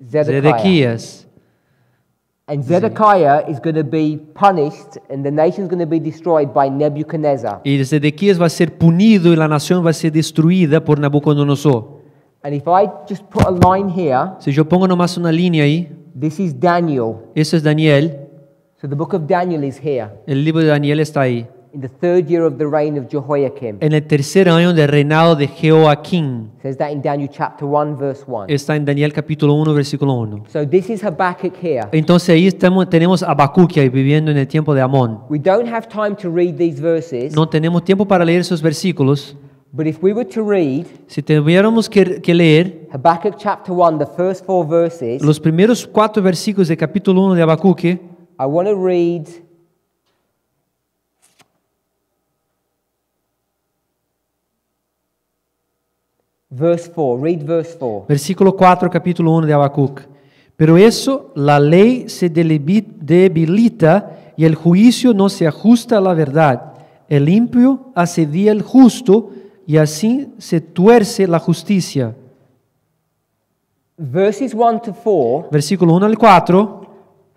Zedekiah. Zedequías. And Zedekiah is going to be punished, and the nation's going to be destroyed by Nebuchadnezzar. Y Zedequías va a ser punido y la nación va a ser destruida por Nabucodonosor. And if I just put a line here, Si yo pongo nomás una línea ahí, this is Daniel. eso es Daniel. So the book of Daniel is here, El libro de Daniel está ahí. in the 3rd year of the reign of Jehoiakim. En el tercer año del reinado de Jehoaquín. It says that in Daniel chapter 1, verse 1. Está en Daniel capítulo 1, versículo 1. So this is Habakkuk here. Entonces ahí tenemos a Habacuque ahí viviendo en el tiempo de Amón. We don't have time to read these verses, No tenemos tiempo para leer esos versículos. but if we were to read Si tuviéramos que leer Habakkuk chapter 1, the first 4 verses, los primeros 4 versículos del capítulo 1 de Habacuque, I want to read verse 4. Read verse 4. versículo 4, capítulo 1 de Habacuc. Pero eso, la ley se debilita y el juicio no se ajusta a la verdad. El impío asedia al justo y así se tuerce la justicia. Verses 1 to 4, Versículo 1 al 4.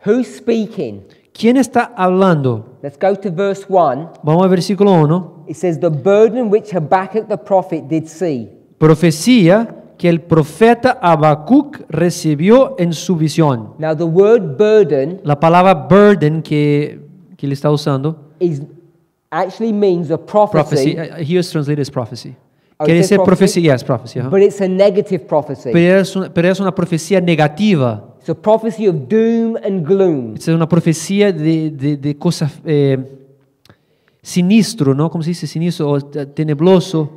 who's speaking? ¿Quién está hablando? Let's go to verse 1. Vamos al versículo 1. It says, the burden which Habakkuk the prophet did see. Profecía que el profeta Habacuc recibió en su visión. Now the word burden La palabra burden que él está usando, actually means a prophecy, prophecy, here is translated as prophecy. Oh, Quiere it says decir prophecy? profecía, yes, prophecy. but it's a negative prophecy. Pero es una profecía negativa. It's a prophecy of doom and gloom. Es una profecía de cosas sinistro, ¿no? ¿Cómo se dice? Sinistro o tenebroso.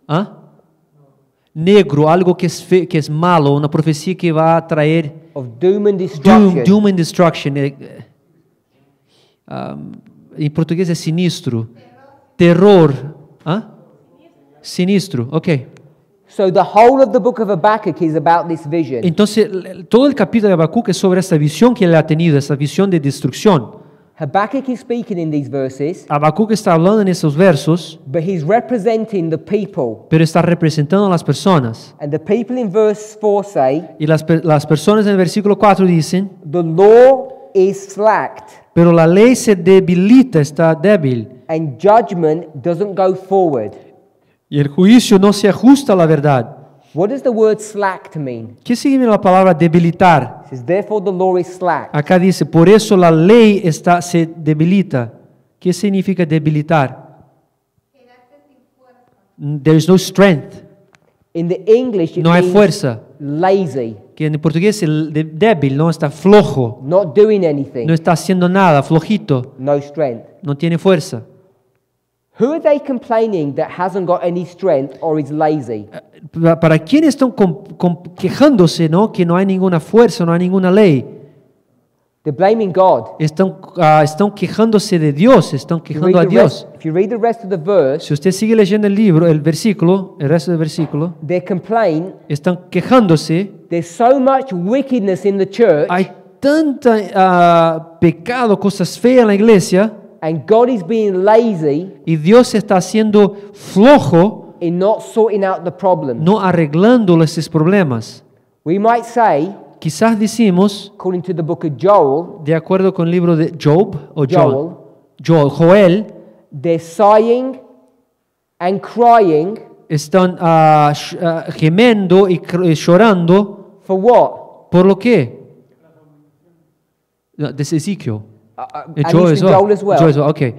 ¿Ah? Negro, algo que es malo, una profecía que va a traer Of doom and destruction. doom and destruction. En portugués es sinistro. Terror. ¿Ah? Sinistro, ok. So the whole of the book of Habakkuk is about this vision. Entonces, todo el capítulo de Habacuc es sobre esta visión que él ha tenido, esta visión de destrucción. Habakkuk is speaking in these verses, Habacuc está hablando en esos versos, but he's representing the people. pero está representando a las personas. And the people in verse 4 say, Y las personas en el versículo 4 dicen, the law is slacked pero la ley se debilita, está débil, and judgment doesn't go forward. y el juicio no se ajusta a la verdad. What does the word slacked mean? ¿Qué significa la palabra debilitar? It says, therefore the law is slacked. Acá dice, por eso la ley se debilita. ¿Qué significa debilitar? There is no strength. In the English, it No hay means fuerza. lazy. que en portugués el débil, ¿no? Está flojo, not doing anything, no está haciendo nada, flojito, no strength. no tiene fuerza. Who are they complaining that hasn't got any strength or is lazy? ¿Para quién están quejándose, ¿no? Que no hay ninguna fuerza, no hay ninguna ley? They're blaming God. Están quejándose de Dios, están If you quejando a read the Dios. rest- if you read the rest of the verse, Si usted sigue leyendo el libro, el resto del versículo, they complain están quejándose. there's so much wickedness in the church Hay tanta pecado, cosas feas en la iglesia, and God is being lazy y Dios está haciendo flojo, in not sorting out the problems. no arreglando esos problemas. We might say, Quizás decimos, according to the book of Joel, de acuerdo con el libro de Job o Joel, they're sighing and crying están gemiendo y llorando. for what? ¿Por lo qué? No, this is Ezekiel. And it's in Joel as well. Joel as well, okay.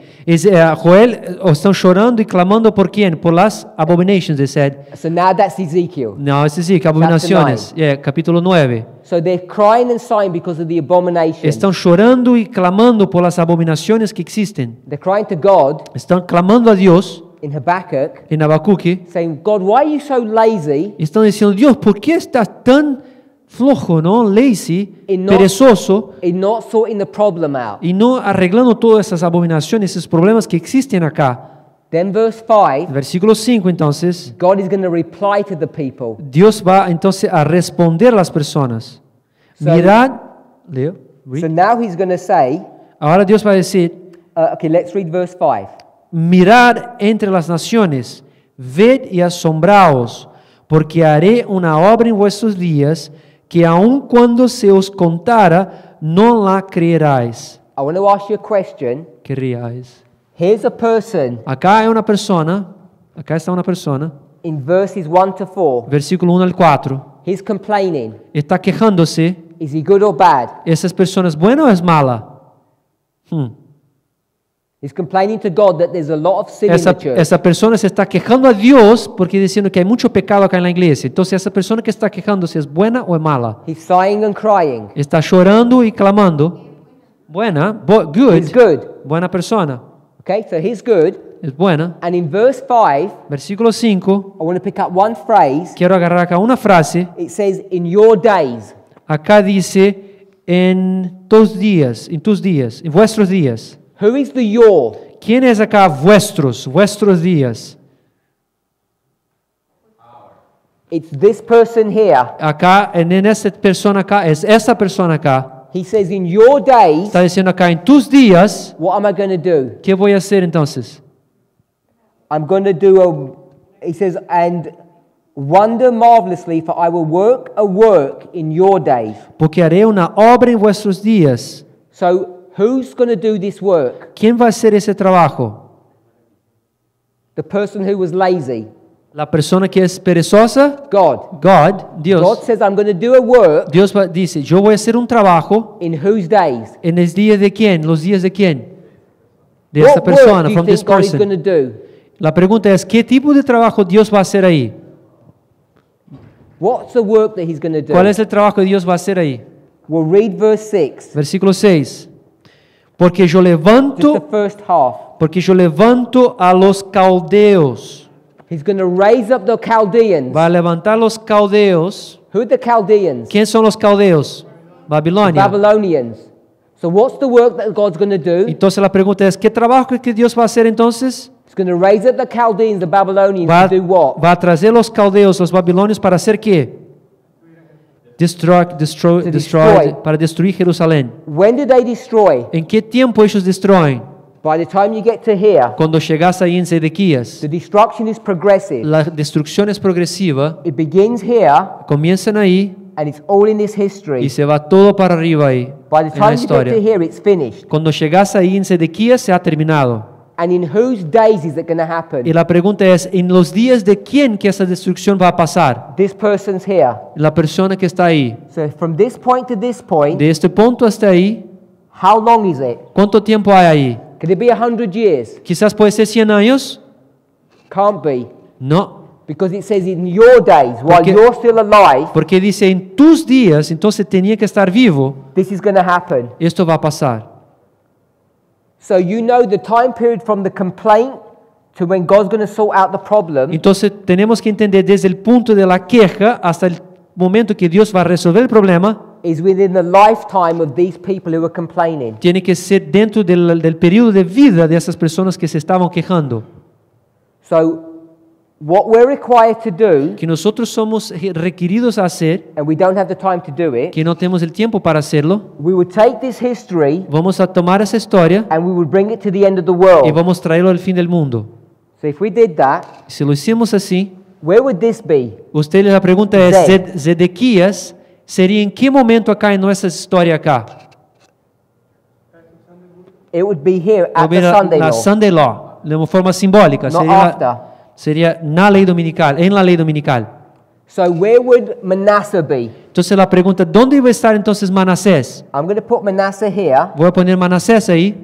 Joel están llorando y clamando por quién? Por las abominations, they said. So now that's Ezekiel. No, es Ezekiel, abominaciones. Yeah, capítulo 9. So they're crying and sighing because of the abomination. Están llorando y clamando por las abominaciones que existen. They're crying to God Están clamando a Dios in Habakkuk, en Habacuque. saying, God, why are you so lazy Están diciendo, Dios, ¿por qué estás tan flojo, no? Lazy, in perezoso, in not sorting the problem out? y no arreglando todas esas abominaciones, esos problemas que existen acá. Then verse 5, Versículo 5, entonces, God is going to reply to the people. Dios va entonces a responder a las personas. So- Mirad, Leo, read. So now he's going to say, Ahora Dios va a decir, okay, let's read verse 5. mirad entre las naciones, ved y asombraos, porque haré una obra en vuestros días, que aun cuando se os contara, no la creeráis. I want to ask you a question. Querríais. Here's a person Acá hay una persona, acá está una persona, in verses 1 to 4. versículo 1 al 4, He's complaining. está quejándose. Is he good or bad? ¿Esa persona es buena o es mala? He's complaining to God that there's a lot of sin in the church. Esa persona se está quejando a Dios porque diciendo que hay mucho pecado acá en la iglesia. Entonces, esa persona que está quejándose es buena o es mala. He's sighing and crying. Está llorando y clamando. Buena, good. He's good. Buena persona. Okay, so he's good. Es buena. And in verse 5, Versículo 5. I want to pick up one phrase. Quiero agarrar acá una frase. It says, in your days. Acá dice, en tus días, en vuestros días. Who is the your? ¿Quién es acá vuestros días? It's this person here. Acá, en esta persona acá, es esa persona acá. He says, in your days, Está diciendo acá, en tus días, what am I going to do? ¿qué voy a hacer entonces? I'm going to do he says, and wonder marvelously, for I will work a work in your days. Porque haré una obra en vuestros días. So, who's going to do this work? ¿Quién va a hacer ese trabajo? The person who was lazy. ¿La persona que es perezosa? God. God, Dios. God says, I'm going to do a work Dios dice, yo voy a hacer un trabajo in whose days? en el día de quién, los días de quién, de esta What work persona, do you from this think God is going person. to do? La pregunta es, ¿qué tipo de trabajo Dios va a hacer ahí? What's the work that he's going to do? ¿Cuál es el trabajo que Dios va a hacer ahí? We'll read verse 6. Versículo 6. Porque yo Just the levanto, first half. a los caldeos. He's going to raise up the Chaldeans. Va a levantar los caldeos. Who are the Chaldeans? ¿Quién son los caldeos? Babilonia. Babylonians. So what's the work that God's going to do? Entonces la pregunta es, ¿qué trabajo que Dios va a hacer entonces? He's going to raise up the Chaldeans, the Babylonians, Va, to do what? va a traer los caldeos, los babilonios, para hacer qué? destroy. Para destruir Jerusalén. When did they destroy? ¿En qué tiempo ellos destruyen? By the time you get to here, Cuando llegas ahí en Sedequías. the destruction is progressive. La destrucción es progresiva. It begins here, Comienzan ahí and it's all in this y history. se va todo para arriba ahí. By the En la time you get to historia. here, it's finished. Cuando llegas ahí en Sedequías se ha terminado. And in whose days is it going to happen? Y la pregunta es, ¿en los días de quién que esa destrucción va a pasar? This person's here. La persona que está ahí. So from this point to this point, De este punto hasta ahí, how long is it? ¿cuánto tiempo hay ahí? Could it be 100 years? Quizás puede ser 100 años. Can't be. No. Because it says in your days, while you're still alive, Porque dice en tus días, entonces tenía que estar vivo. this is going to happen. Esto va a pasar. So you know the time period from the complaint to when God's going to sort out the problem Entonces tenemos que entender desde el punto de la queja hasta el momento que Dios va a resolver el problema. is within the lifetime of these people who are complaining. Tiene que ser dentro del periodo de vida de esas personas que se estaban quejando. So what we're required to do, Que nosotros somos requeridos a hacer, and we don't have the time to do it, que no tenemos el tiempo para hacerlo. we would take this history Vamos a tomar esa historia and we would bring it to the end of the y world. vamos a traerlo al fin del mundo. So if we did that, Si lo hicimos así, where would this be? usted la pregunta es, Zed. Zedequías sería en qué momento acá en nuestra historia acá? It would be here at the Hubiera Sunday la law, Sunday Law, de una forma simbólica. not Sería, after. sería na ley dominical, en la ley dominical. So where would Manasseh be? Entonces la pregunta, ¿dónde iba a estar entonces Manasés? I'm going to put Manasseh here, Voy a poner Manasés ahí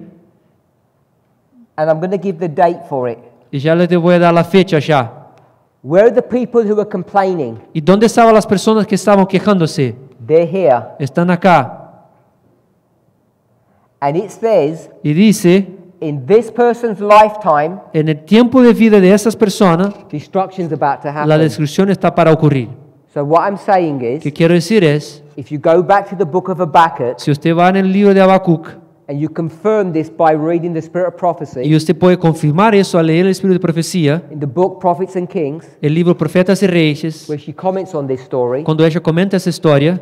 and I'm going to give the date for it. y ya les voy a dar la fecha ya. Where are the people who are complaining? ¿Y dónde estaban las personas que estaban quejándose? They're here. Están acá. And it says, Y dice, in this person's lifetime, en el tiempo de vida de esas personas, destruction's about to la happen. destrucción está para ocurrir. So what I'm saying Lo is, que quiero decir es, if you go back to the book of Habakkuk, si usted va en el libro de Habacuc, and you confirm this by reading the Spirit of y Prophecy, usted puede confirmar eso al leer el Espíritu de Profecía, in the book Prophets and Kings, el libro Profetas y Reyes, where she comments on this story, cuando ella comenta esa historia,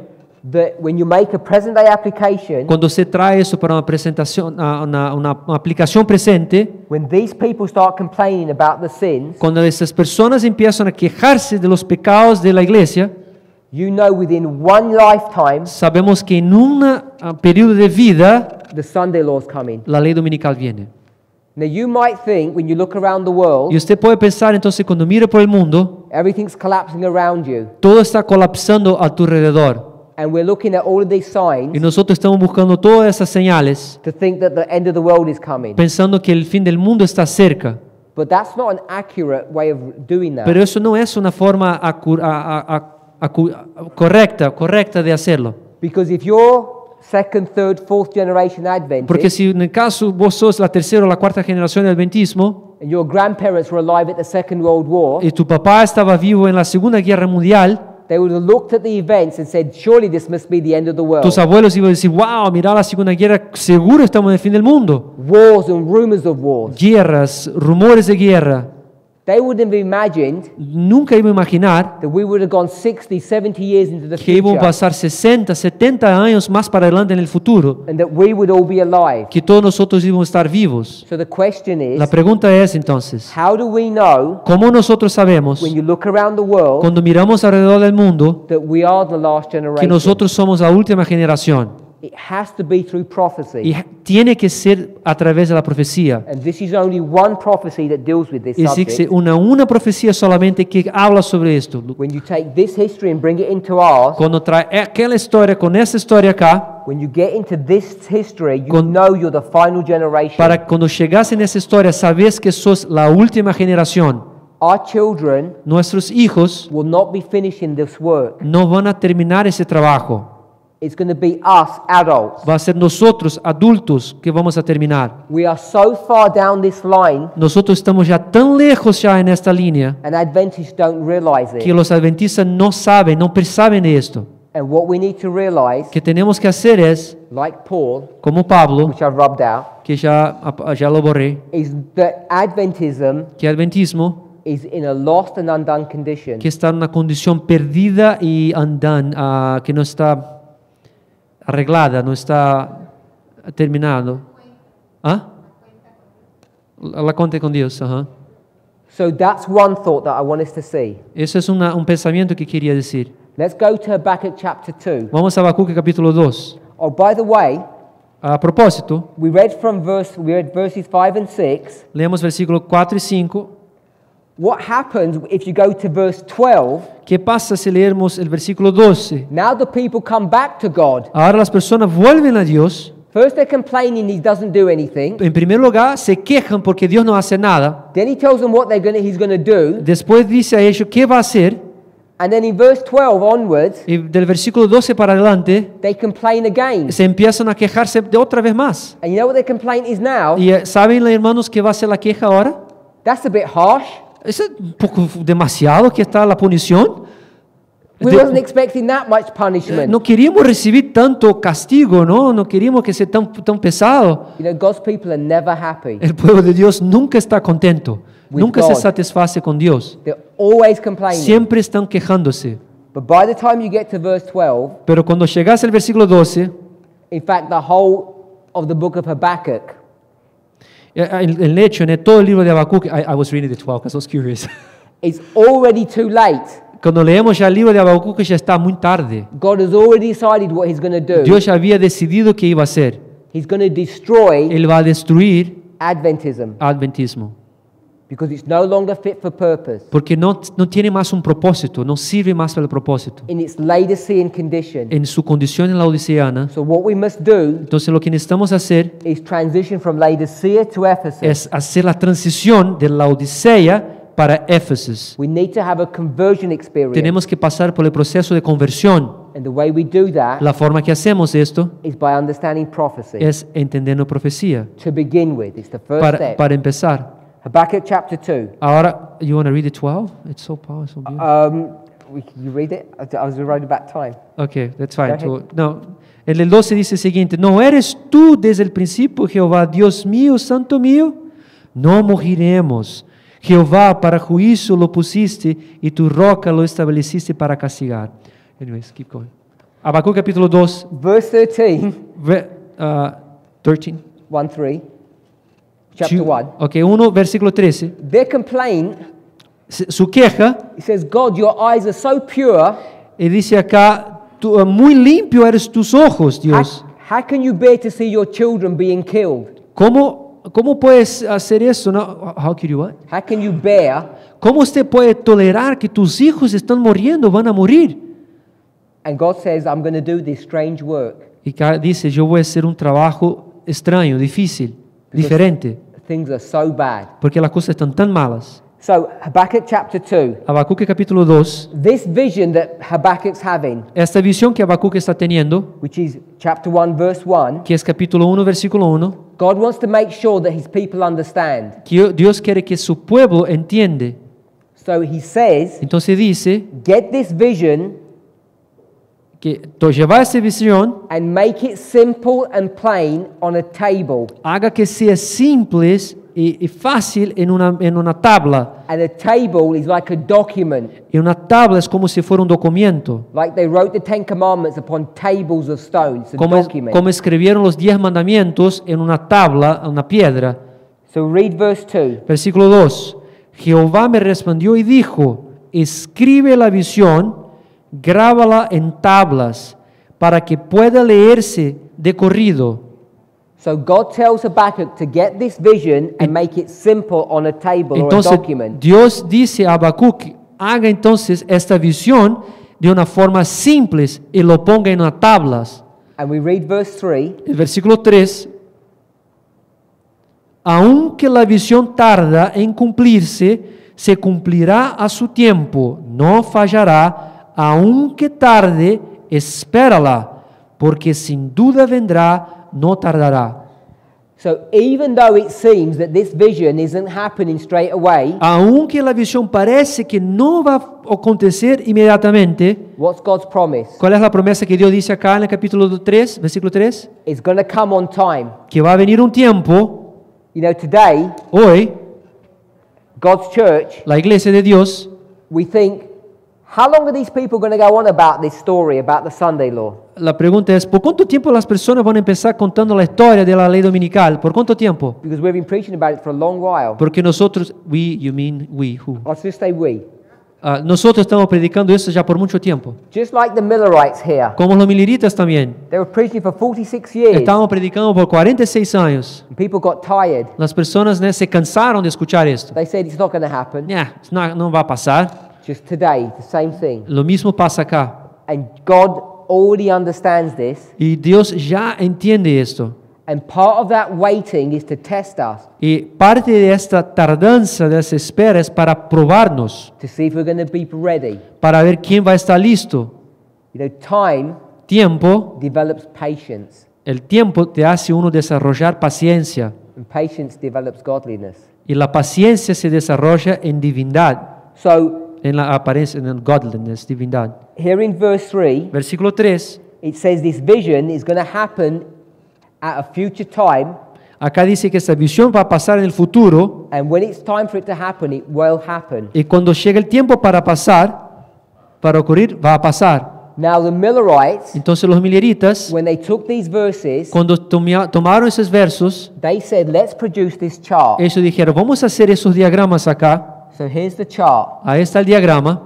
that when you make a present day application, cuando se trae eso para una presentación, una aplicación presente, when these people start complaining about the sins, cuando esas personas empiezan a quejarse de los pecados de la iglesia, you know within one lifetime, sabemos que en un periodo de vida the Sunday law is coming. la ley dominical viene. Now you might think, when you look around the world, Y usted puede pensar entonces cuando mira por el mundo, everything's collapsing around you, todo está colapsando a tu alrededor. and we're looking at all of these Y signs nosotros estamos buscando todas esas señales, to think that the end of the world is coming. pensando que el fin del mundo está cerca. But that's not an accurate way of doing that. Pero eso no es una forma correcta de hacerlo. Because if you're second, third, fourth generation Porque Adventist, si en el caso vos sos la tercera o la cuarta generación del adventismo, and your grandparents were alive at the Second World War, y tu papá estaba vivo en la Segunda Guerra Mundial, they would have looked at the events and said, surely this must be the end of the world. tus abuelos iban a decir, wow, mira la Segunda Guerra, seguro estamos en el fin del mundo. Wars and rumors of wars. Guerras, rumores de guerra. They wouldn't have imagined Nunca iba a imaginar that we would have gone 60, 70 years into the que iban a future, pasar 60, 70 años más para adelante en el futuro, and that we would all be alive. que todos nosotros íbamos a estar vivos. So the question is, La pregunta es entonces, how do we know, ¿cómo nosotros sabemos, when you look around the world, cuando miramos alrededor del mundo, that we are the last que generation? nosotros somos la última generación? It has to be through prophecy. Y tiene que ser a través de la profecía. And this is only one prophecy that deals with this Existe subject. una profecía solamente que habla sobre esto. When you take this history and bring it into ours, Cuando trae aquella historia con esta historia acá, when you get into this history, you Con- know you're the final generation. para cuando llegas en esa historia, sabes que sos la última generación. Our children Nuestros hijos will not be finishing this work. no van a terminar ese trabajo. It's going to be us, adults. Va a ser nosotros, adultos, que vamos a terminar. We are so far down this line, Nosotros estamos ya tan lejos ya en esta línea and Adventists don't realize que it. los adventistas no saben de esto. And what we need to realize, Que tenemos que hacer es, like Paul, como Pablo, which I've rubbed out, que ya lo borré, is that Adventism que adventismo is in a lost and undone condition. que está en una condición perdida y undone, que no está arreglada, no está terminado. ¿Ah? La cuenta con Dios, ajá. So that's one thought that I want us to see. Eso es un pensamiento que quería decir. Let's go to Habakkuk chapter 2. Vamos a Habacuc capítulo 2. Oh, by the way, A propósito, we read verses 5 and 6. leemos versículos 4 y 5. What happens if you go to verse 12? ¿Qué pasa si leemos el versículo 12? Now the people come back to God. Ahora las personas vuelven a Dios. First they're complaining he doesn't do anything. En primer lugar, se quejan porque Dios no hace nada. Then he tells them what he's going to do. Después dice a ellos qué va a hacer. And then in verse 12 onwards, Y del versículo 12 para adelante, they complain again. se empiezan a quejarse de otra vez más. And you know what their complaint is now? Y ¿saben, hermanos, qué va a ser la queja ahora? That's a bit harsh. Es un poco demasiado que está la punición. We wasn't expecting that much punishment. No queríamos recibir tanto castigo, ¿no? No queríamos que sea tan pesado. You know, God's people are never happy. El pueblo de Dios nunca está contento. With Nunca se God. satisface con Dios. They're always complaining. Siempre están quejándose. But by the time you get to verse 12, Pero cuando llegas al versículo 12, in fact, the whole of the book of Habakkuk, el hecho en todo el libro de Habacuc, I was reading the 12 because I was curious. it's already too late. Cuando leemos ya el libro de Habacuc ya está muy tarde. God has already decided what he's going to do. Dios ya había decidido qué iba a hacer. He's going to destroy Él va a destruir Adventism adventismo. because it's no longer fit for purpose Porque no tiene más un propósito, no sirve más para el propósito. in its Laodicean condition. En su condición en la odiseana, So what we must do entonces lo que necesitamos hacer is transition from Laodicea to Ephesus. es hacer la transición de la Odisea para Éfeso. We need to have a conversion experience. Tenemos que pasar por el proceso de conversión. And the way we do that La forma que hacemos esto is by understanding prophecy. es entendiendo profecía. To begin with, it's the first step. Para empezar. Habakkuk chapter 2. Ahora, you want to read the 12? It's so powerful. So beautiful. You read it? I was worried about time. Okay, that's fine. Go ahead. No, en el 12 dice el siguiente: ¿No eres tú desde el principio, Jehová, Dios mío, santo mío? No moriremos. Jehová, para juicio lo pusiste y tu roca lo estableciste para castigar. Anyways, keep going. Habacuc capítulo 2, Verse 13, 13. 1-3. Chapter 1. Okay, 1, versículo 13. Their complaint, Su queja, it says, God, your eyes are so pure. y dice acá, muy limpio eres tus ojos, Dios. How can you bear to see your children being killed? ¿Cómo puedes hacer eso? No? How can you what? How can you bear? ¿Cómo usted puede tolerar que tus hijos están muriendo, van a morir? And God says, I'm going to do this strange work. Y dice, yo voy a hacer un trabajo extraño, difícil, diferente, Things are so bad. porque las cosas están tan malas. So, Habakkuk chapter 2, Habacuc capítulo 2, this vision that Habakkuk's having, esta visión que Habacuc está teniendo, which is chapter 1, verse 1, que es capítulo 1, versículo 1, God wants to make sure that his people understand. que Dios quiere que su pueblo entiende. So he says, Entonces dice get this vision que llevar esa visión, and make it simple and plain on a table. haga que sea simple y fácil en una tabla. And a table is like a document. Y una tabla es como si fuera un documento. Like they wrote the Ten Commandments upon tables of stone. It's a document. Como escribieron los 10 mandamientos en una tabla, en una piedra. So read verse 2. Versículo 2. Jehová me respondió y dijo, escribe la visión, grábala en tablas, para que pueda leerse de corrido. So God tells Habakkuk to get this vision and make it simple on a table or a Entonces document. Dios dice a Habacuc, haga entonces esta visión de una forma simple y lo ponga en unas tablas. And we read verse 3. El versículo 3. Aunque la visión tarda en cumplirse, se cumplirá a su tiempo, no fallará, aunque tarde, espérala, porque sin duda vendrá, no tardará. So even though it seems that this vision isn't happening straight away, Aunque la visión parece que no va a acontecer inmediatamente, what's God's promise? ¿cuál es la promesa que Dios dice acá en el capítulo 3, versículo 3? It's going to come on time. Que va a venir un tiempo, You know, today, hoy, God's church, la iglesia de Dios, we think, how long are these people going to go on about this story about the Sunday law? la pregunta es, ¿por cuánto tiempo las personas van a empezar contando la historia de la ley dominical? ¿Por cuánto tiempo? Because we've been preaching about it for a long while. Porque nosotros, you mean we, who? Let's just say we. Nosotros estamos predicando eso ya por mucho tiempo. Just like the Millerites here. Como los mileritas también. They were preaching for 46 years. Estábamos predicando por 46 años. And people got tired. Las personas se cansaron de escuchar esto. They said it's not going to happen. No va a pasar. Just today, the same thing. Lo mismo pasa acá. And God already understands this. Y Dios ya entiende esto. And part of that waiting is to test us, Y parte de esta tardanza, de esa espera, es para probarnos, to see if we're going to be ready. para ver quién va a estar listo. You know, time Tiempo, develops patience, el tiempo te hace uno desarrollar paciencia. and patience develops godliness. Y la paciencia se desarrolla en divindad, So, en la apariencia, en el godliness, divindad. here in verse 3, Versículo 3, it says this vision is going to happen at a future time, acá dice que esta visión va a pasar en el futuro, and when it's time for it to happen, it will happen. y cuando llegue el tiempo para pasar, para ocurrir, va a pasar. Now, the Millerites, Entonces los mileritas, when they took these verses, cuando tomaron esos versos, they said, let's produce this chart. ellos dijeron, vamos a hacer esos diagramas acá. So here's the chart. Ahí está el diagrama,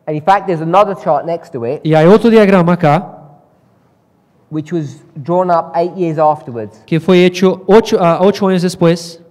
And in fact, there's another chart next to it, y hay otro diagrama acá, which was drawn up 8 years afterwards. que fue hecho 8 años después.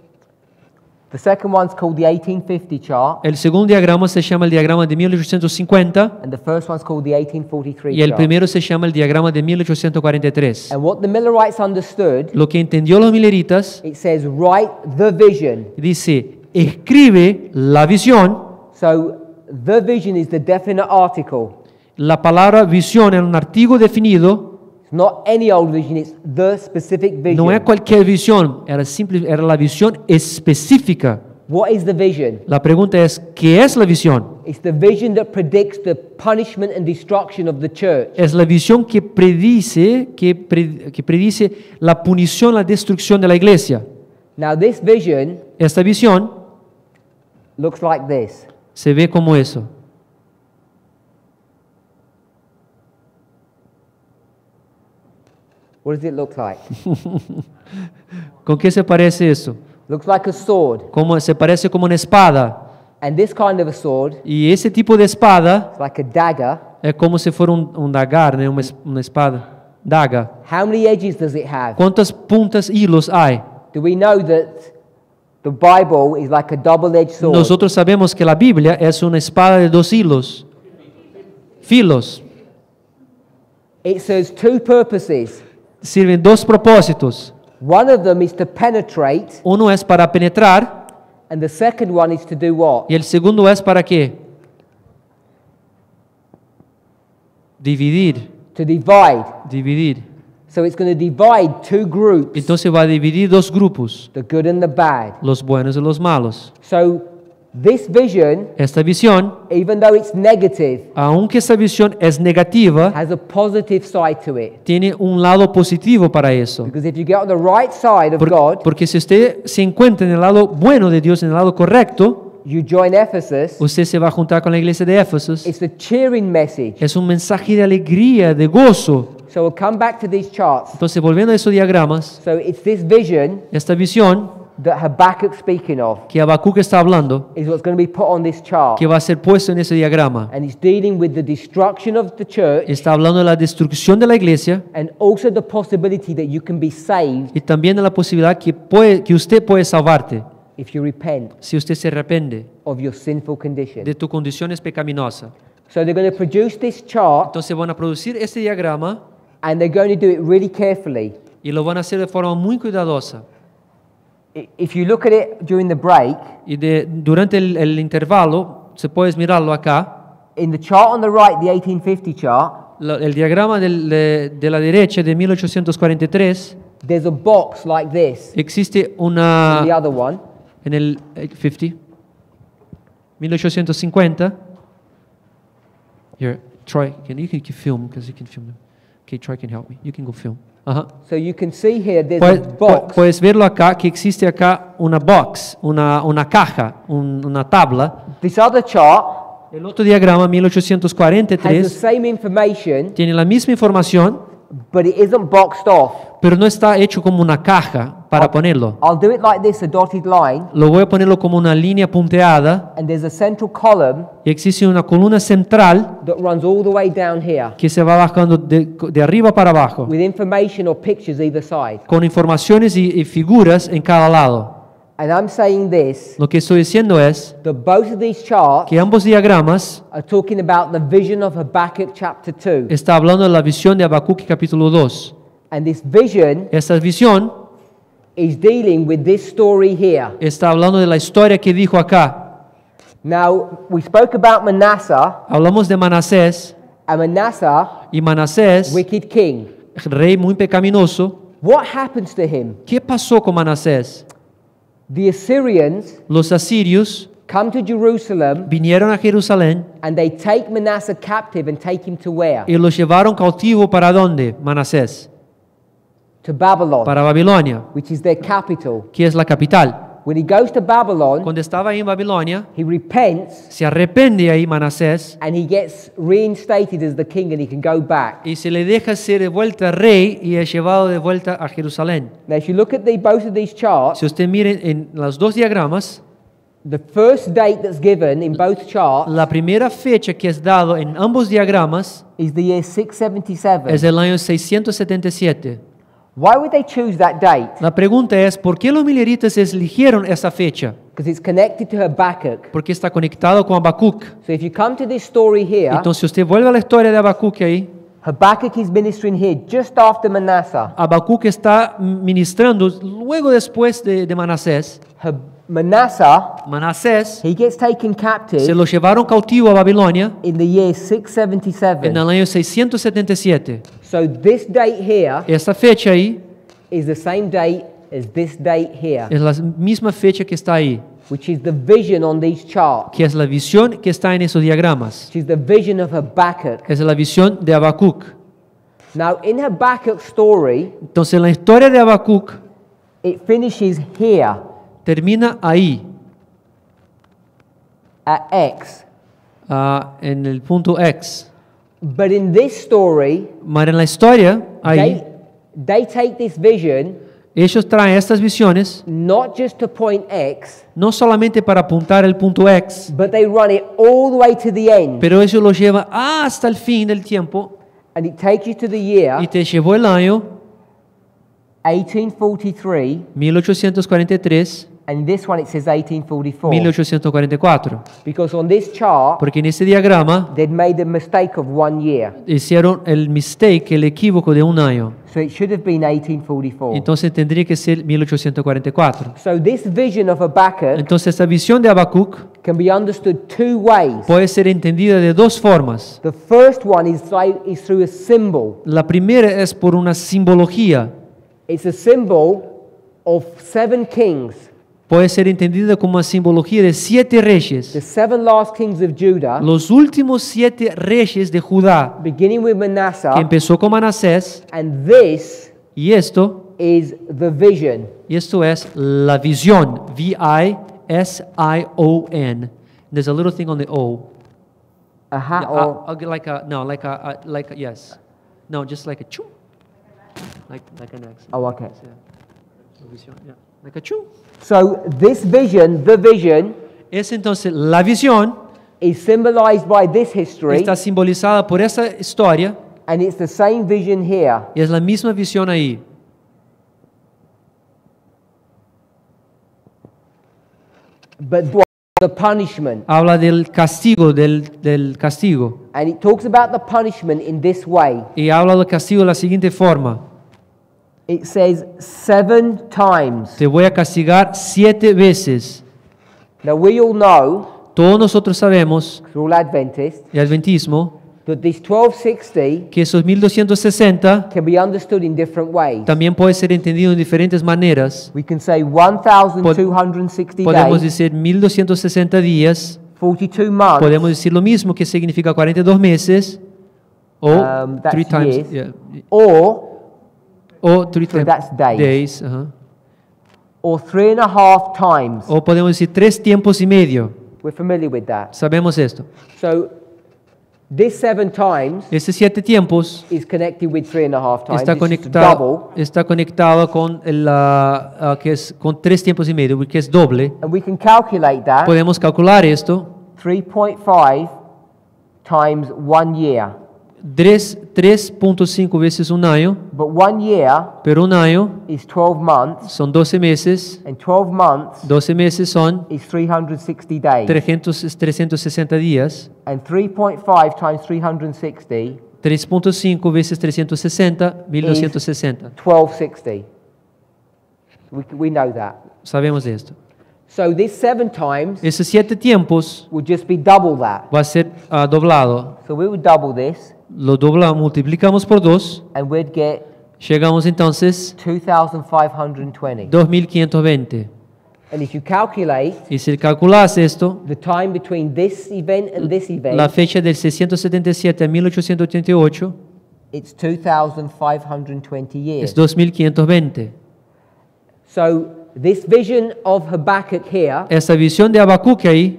The second one's called the 1850 chart, El segundo diagrama se llama el diagrama de 1850, and the first one's called the 1843 y el chart. primero se llama el diagrama de 1843. And what the Millerites understood, Lo que entendió los mileritas, it says, write the vision. dice, escribe la visión. So the vision is the definite article. La palabra visión es un artículo definido, It's not any old vision, it's the specific vision. no es cualquier visión, era la visión específica. What is the vision? La pregunta es, ¿qué es la visión? It's the vision that predicts the punishment and destruction of the church. Es la visión que predice, que predice la punición, la destrucción de la iglesia. Now this vision Esta visión looks like this. se ve como eso. What does it look like? ¿Con qué se parece eso? Looks like a sword. Se parece como una espada. And this kind of a sword, Y ese tipo de espada it's like a dagger. es como si fuera un dagar, ¿no? Una espada. Daga. How many edges does it have? ¿Cuántas puntas, hilos hay? Do we know that the Bible is like a double-edged sword? Nosotros sabemos que la Biblia es una espada de 2 hilos. Filos. It serves two purposes. Sirven 2 propósitos. One of them is to penetrate, Uno es para penetrar and the second one is to do what? y el segundo es para qué? Dividir. To divide. Dividir. So it's going to divide two groups, Entonces va a dividir 2 grupos, the good and the bad. los buenos y los malos. So this vision, Esta visión, even though it's negative, aunque esta visión es negativa, has a positive side to it. tiene un lado positivo para eso. Because if you get on the right side of God, Porque si usted se encuentra en el lado bueno de Dios, en el lado correcto, you join Ephesus, usted se va a juntar con la iglesia de Éfeso. it's a cheering message. Es un mensaje de alegría, de gozo. So we'll come back to these charts. Entonces, volviendo a esos diagramas, So it's this vision esta visión that Habakkuk's speaking of que Habacuc está hablando, is what's going to be put on this chart. que va a ser puesto en ese diagrama, And it's dealing with the destruction of the church está hablando de la destrucción de la iglesia and also the possibility that you can be saved y también de la posibilidad que usted puede salvarte if you repent si usted se arrepiente of your sinful condition. de tu condición pecaminosa. So they're going to produce this chart Entonces van a producir este diagrama and they're going to do it really carefully. y lo van a hacer de forma muy cuidadosa. If you look at it during the break, Y durante el intervalo, se puedes mirarlo acá, in the chart on the right, the 1850 chart, el diagrama de la derecha de 1843, there's a box like this. existe The una, other one, en el 1850, here, Troy, you can film, because you can film them. Okay, Troy can help me. You can go film. Ajá. so you can see here there's a box. Puedes verlo acá, que existe acá una box, una caja, una tabla. This other chart El otro diagrama, has the 1843, same information, tiene la misma información, but it isn't boxed off. pero no está hecho como una caja para ponerlo. I'll do it like this, a dotted line, Lo voy a ponerlo como una línea punteada and there's a central column y existe una columna central that runs all the way down here que se va bajando de arriba para abajo, with information or pictures either side. con informaciones y figuras en cada lado. And I'm saying this, Lo que estoy diciendo es that both of these charts que ambos diagramas are talking about the vision of Habakkuk chapter 2. está hablando de la visión de Habacuc capítulo 2. And this vision Esta visión is dealing with this story here. está hablando de la historia que dijo acá. Now, we spoke about Manasseh, Hablamos de Manasés, and Manasseh, y Manasés, wicked king. rey muy pecaminoso. What happens to him? ¿Qué pasó con Manasés? The Assyrians Los asirios come to Jerusalem vinieron a Jerusalén and they take Manasseh captive and take him to where? y lo llevaron cautivo ¿para dónde? Manasés, To Babylon, para Babilonia, which is their capital. que es la capital. When he goes to Babylon, Cuando estaba ahí en Babilonia, he repents se arrepende ahí Manasés and he gets reinstated as the king and he can go back. y se le deja ser de vuelta rey y es llevado de vuelta a Jerusalén. Now, if you look at both of these charts, Si usted mire en los dos diagramas, the first date that's given in both charts la primera fecha que es dado en ambos diagramas is the year 677. es el año 677. Why would they choose that date? La pregunta es, ¿por qué los mileristas eligieron esa fecha? Because it's connected to Habakkuk. Porque está conectado con Habacuc. So if you come to this story here, Entonces, si usted vuelve a la historia de Habacuc ahí, Habakkuk is ministering here just after Manasseh. Habacuc está ministrando luego después de Manasés. Manasés He gets taken se captive lo llevaron cautivo a Babilonia in the year en 677. el año 677. So this date here Esta fecha ahí is the same date as this date here, es la misma fecha que está ahí, which is the vision on these charts, que es la visión que está en esos diagramas. which is the vision of Habakkuk. Es la visión de Habacuc. Now, in Habakkuk's story, Entonces, la historia de Habacuc it finishes here termina ahí, at X. en el punto X. But in this story, Pero en la historia, ahí, they take this vision ellos traen estas visiones not just to point X, no solamente para apuntar el punto X, but they run it all the way to the end. pero ellos lo llevan hasta el fin del tiempo And it takes you to the year y te llevó el año 1843, 1843, and this one it says 1844. 1844. Because on this chart, Porque en ese diagrama they'd made the mistake of 1 year. hicieron el mistake, el equívoco de un año. So it should have been 1844. Entonces tendría que ser 1844. So this vision of Habakkuk Entonces esta visión de Habacuc can be understood two ways. puede ser entendida de dos formas. The first one is through a symbol. La primera es por una simbología. It's a symbol of 7 kings. Puede ser entendida como una simbología de 7 reyes. The 7 last kings of Judah, Los últimos 7 reyes de Judá, beginning with que Manasseh, empezó con Manasés, and this y esto is the vision. es la visión, V-I-S-I-O-N. There's a little thing on the O. Or Yes. No, just like a choo. Like an X. oh, okay. Yeah. Visión, yeah. Like a choo. So this vision, the vision, Es entonces la visión is symbolized by this history, está simbolizada por esa historia and it's the same vision here. y es la misma visión ahí. But the punishment, Habla del castigo, del castigo. and it talks about the punishment in this way. Y habla del castigo de la siguiente forma. It says 7 times. Te voy a castigar 7 veces. Now we all know, Todos nosotros sabemos, 'cause we're all Adventists, el adventismo, that this 1260 que esos 1260 can be understood in different ways. también puede ser entendido en diferentes maneras. We can say 1260 Podemos days, decir 1260 días. 42 months, Podemos decir lo mismo, que significa 42 meses. O that's 3 times. years. Yeah. or 3 So that's days. ajá. or 3.5 times. O podemos decir 3 tiempos y medio. We're familiar with that. Sabemos esto. So this 7 times Estos 7 tiempos is connected with 3.5 times. está It's just conectado, double. está conectado con que es con 3 tiempos y medio, que es doble. And we can calculate that Podemos calcular esto. 3.5 times 1 year. 3.5 veces un año, But 1 year pero un año is 12 months, son 12 meses. and 12 months 12 meses son is 360 days. 360 días. And 3.5 times 360 3.5 veces 360, 1260. 1260. We know that. Sabemos de esto. So this 7 times Esos 7 tiempos would just be double that. va a ser doblado. So we would double this, Lo doblamos, multiplicamos por 2. and we'd get Llegamos entonces 2,520. 2520. And if you calculate Y si calculas esto, the time between this event and this la event, fecha del 677 a 1888 it's 2,520 es years. 2520. So this vision of Habakkuk here Esta visión de Habacuque ahí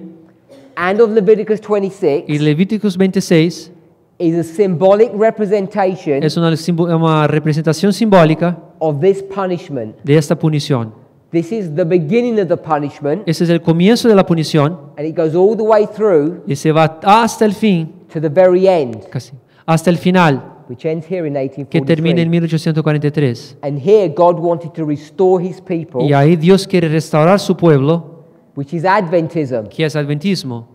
and of Leviticus 26 y Levíticos 26 is a symbolic representation es una representación simbólica of this punishment. de esta punición. This is the beginning of the punishment, Ese es el comienzo de la punición and it goes all the way through y se va hasta el fin, to the very end, casi, hasta el final, which ends here in que termina en 1843. 1843. And here God wanted to restore his people, Y ahí Dios quiere restaurar su pueblo, which is Adventism. que es adventismo.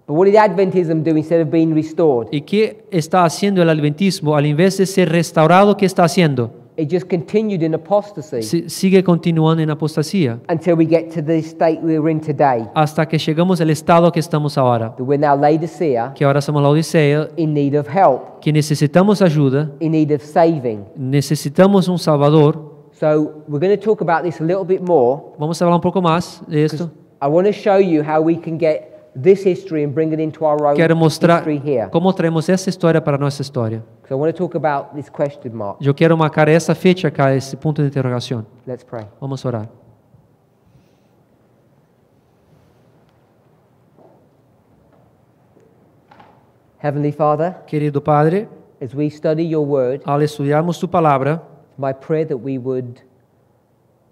But what did Adventism do instead of being restored? ¿Y qué está haciendo el adventismo? Al invés de ser restaurado, ¿qué está haciendo? It just continued in apostasy Sigue continuando en apostasía until we get to the state we're in today. hasta que llegamos al estado que estamos ahora, That we're now Laodicea, que ahora somos la Odisea, in need of help, que necesitamos ayuda, in need of saving. necesitamos un Salvador. So we're going to talk about this a little bit more. Vamos a hablar un poco más de esto. I want to show you how we can get this history and bring it into our own Quero mostrar history here. cómo traemos essa história para a nossa história. So I want to talk about this question mark. Eu quero marcar essa fecha cá, esse ponto de interrogação. Let's pray. Vamos orar. Heavenly Father, Querido Padre, as we study your word, ao estudarmos tu palavra, my prayer that we would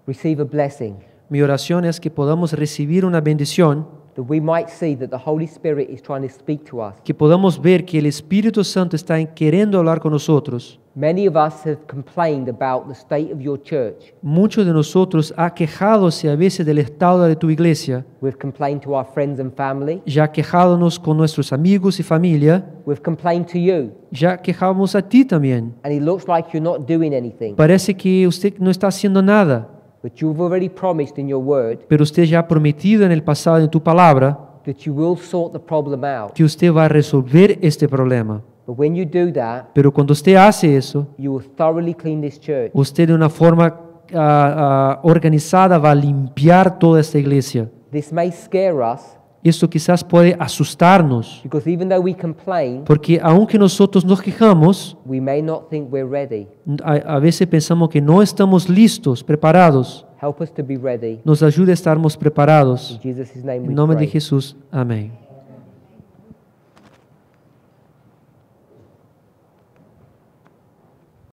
receive a blessing, minha oração é que podamos receber uma bendição, that we might see that the Holy Spirit is trying to speak to us. que podamos ver que o Espírito Santo está querendo falar com nós. Many of us have complained about the state of your church. Muitos de nós ha quejado-se a vezes do estado de tu igreja, We've complained to our friends and family. já quejado-nos com nossos amigos e família, We've complained to you. já quejamos a ti também. And it looks like you're not doing anything. Parece que você não está haciendo nada. But you've already promised in your word Pero usted ya ha prometido en el pasado en tu palabra that you will sort the problem out. que usted va a resolver este problema. But when you do that, Pero cuando usted hace eso, you will thoroughly clean this church. usted de una forma organizada va a limpiar toda esta iglesia. This may scare us Esto quizás puede asustarnos, because even though we complain, porque aunque nosotros nos quejamos, we may not think we're ready. a veces pensamos que no estamos listos, preparados. Help us to be ready. Nos ayude a estarmos preparados. In Jesus' name we En nombre de pray. Jesús, amén.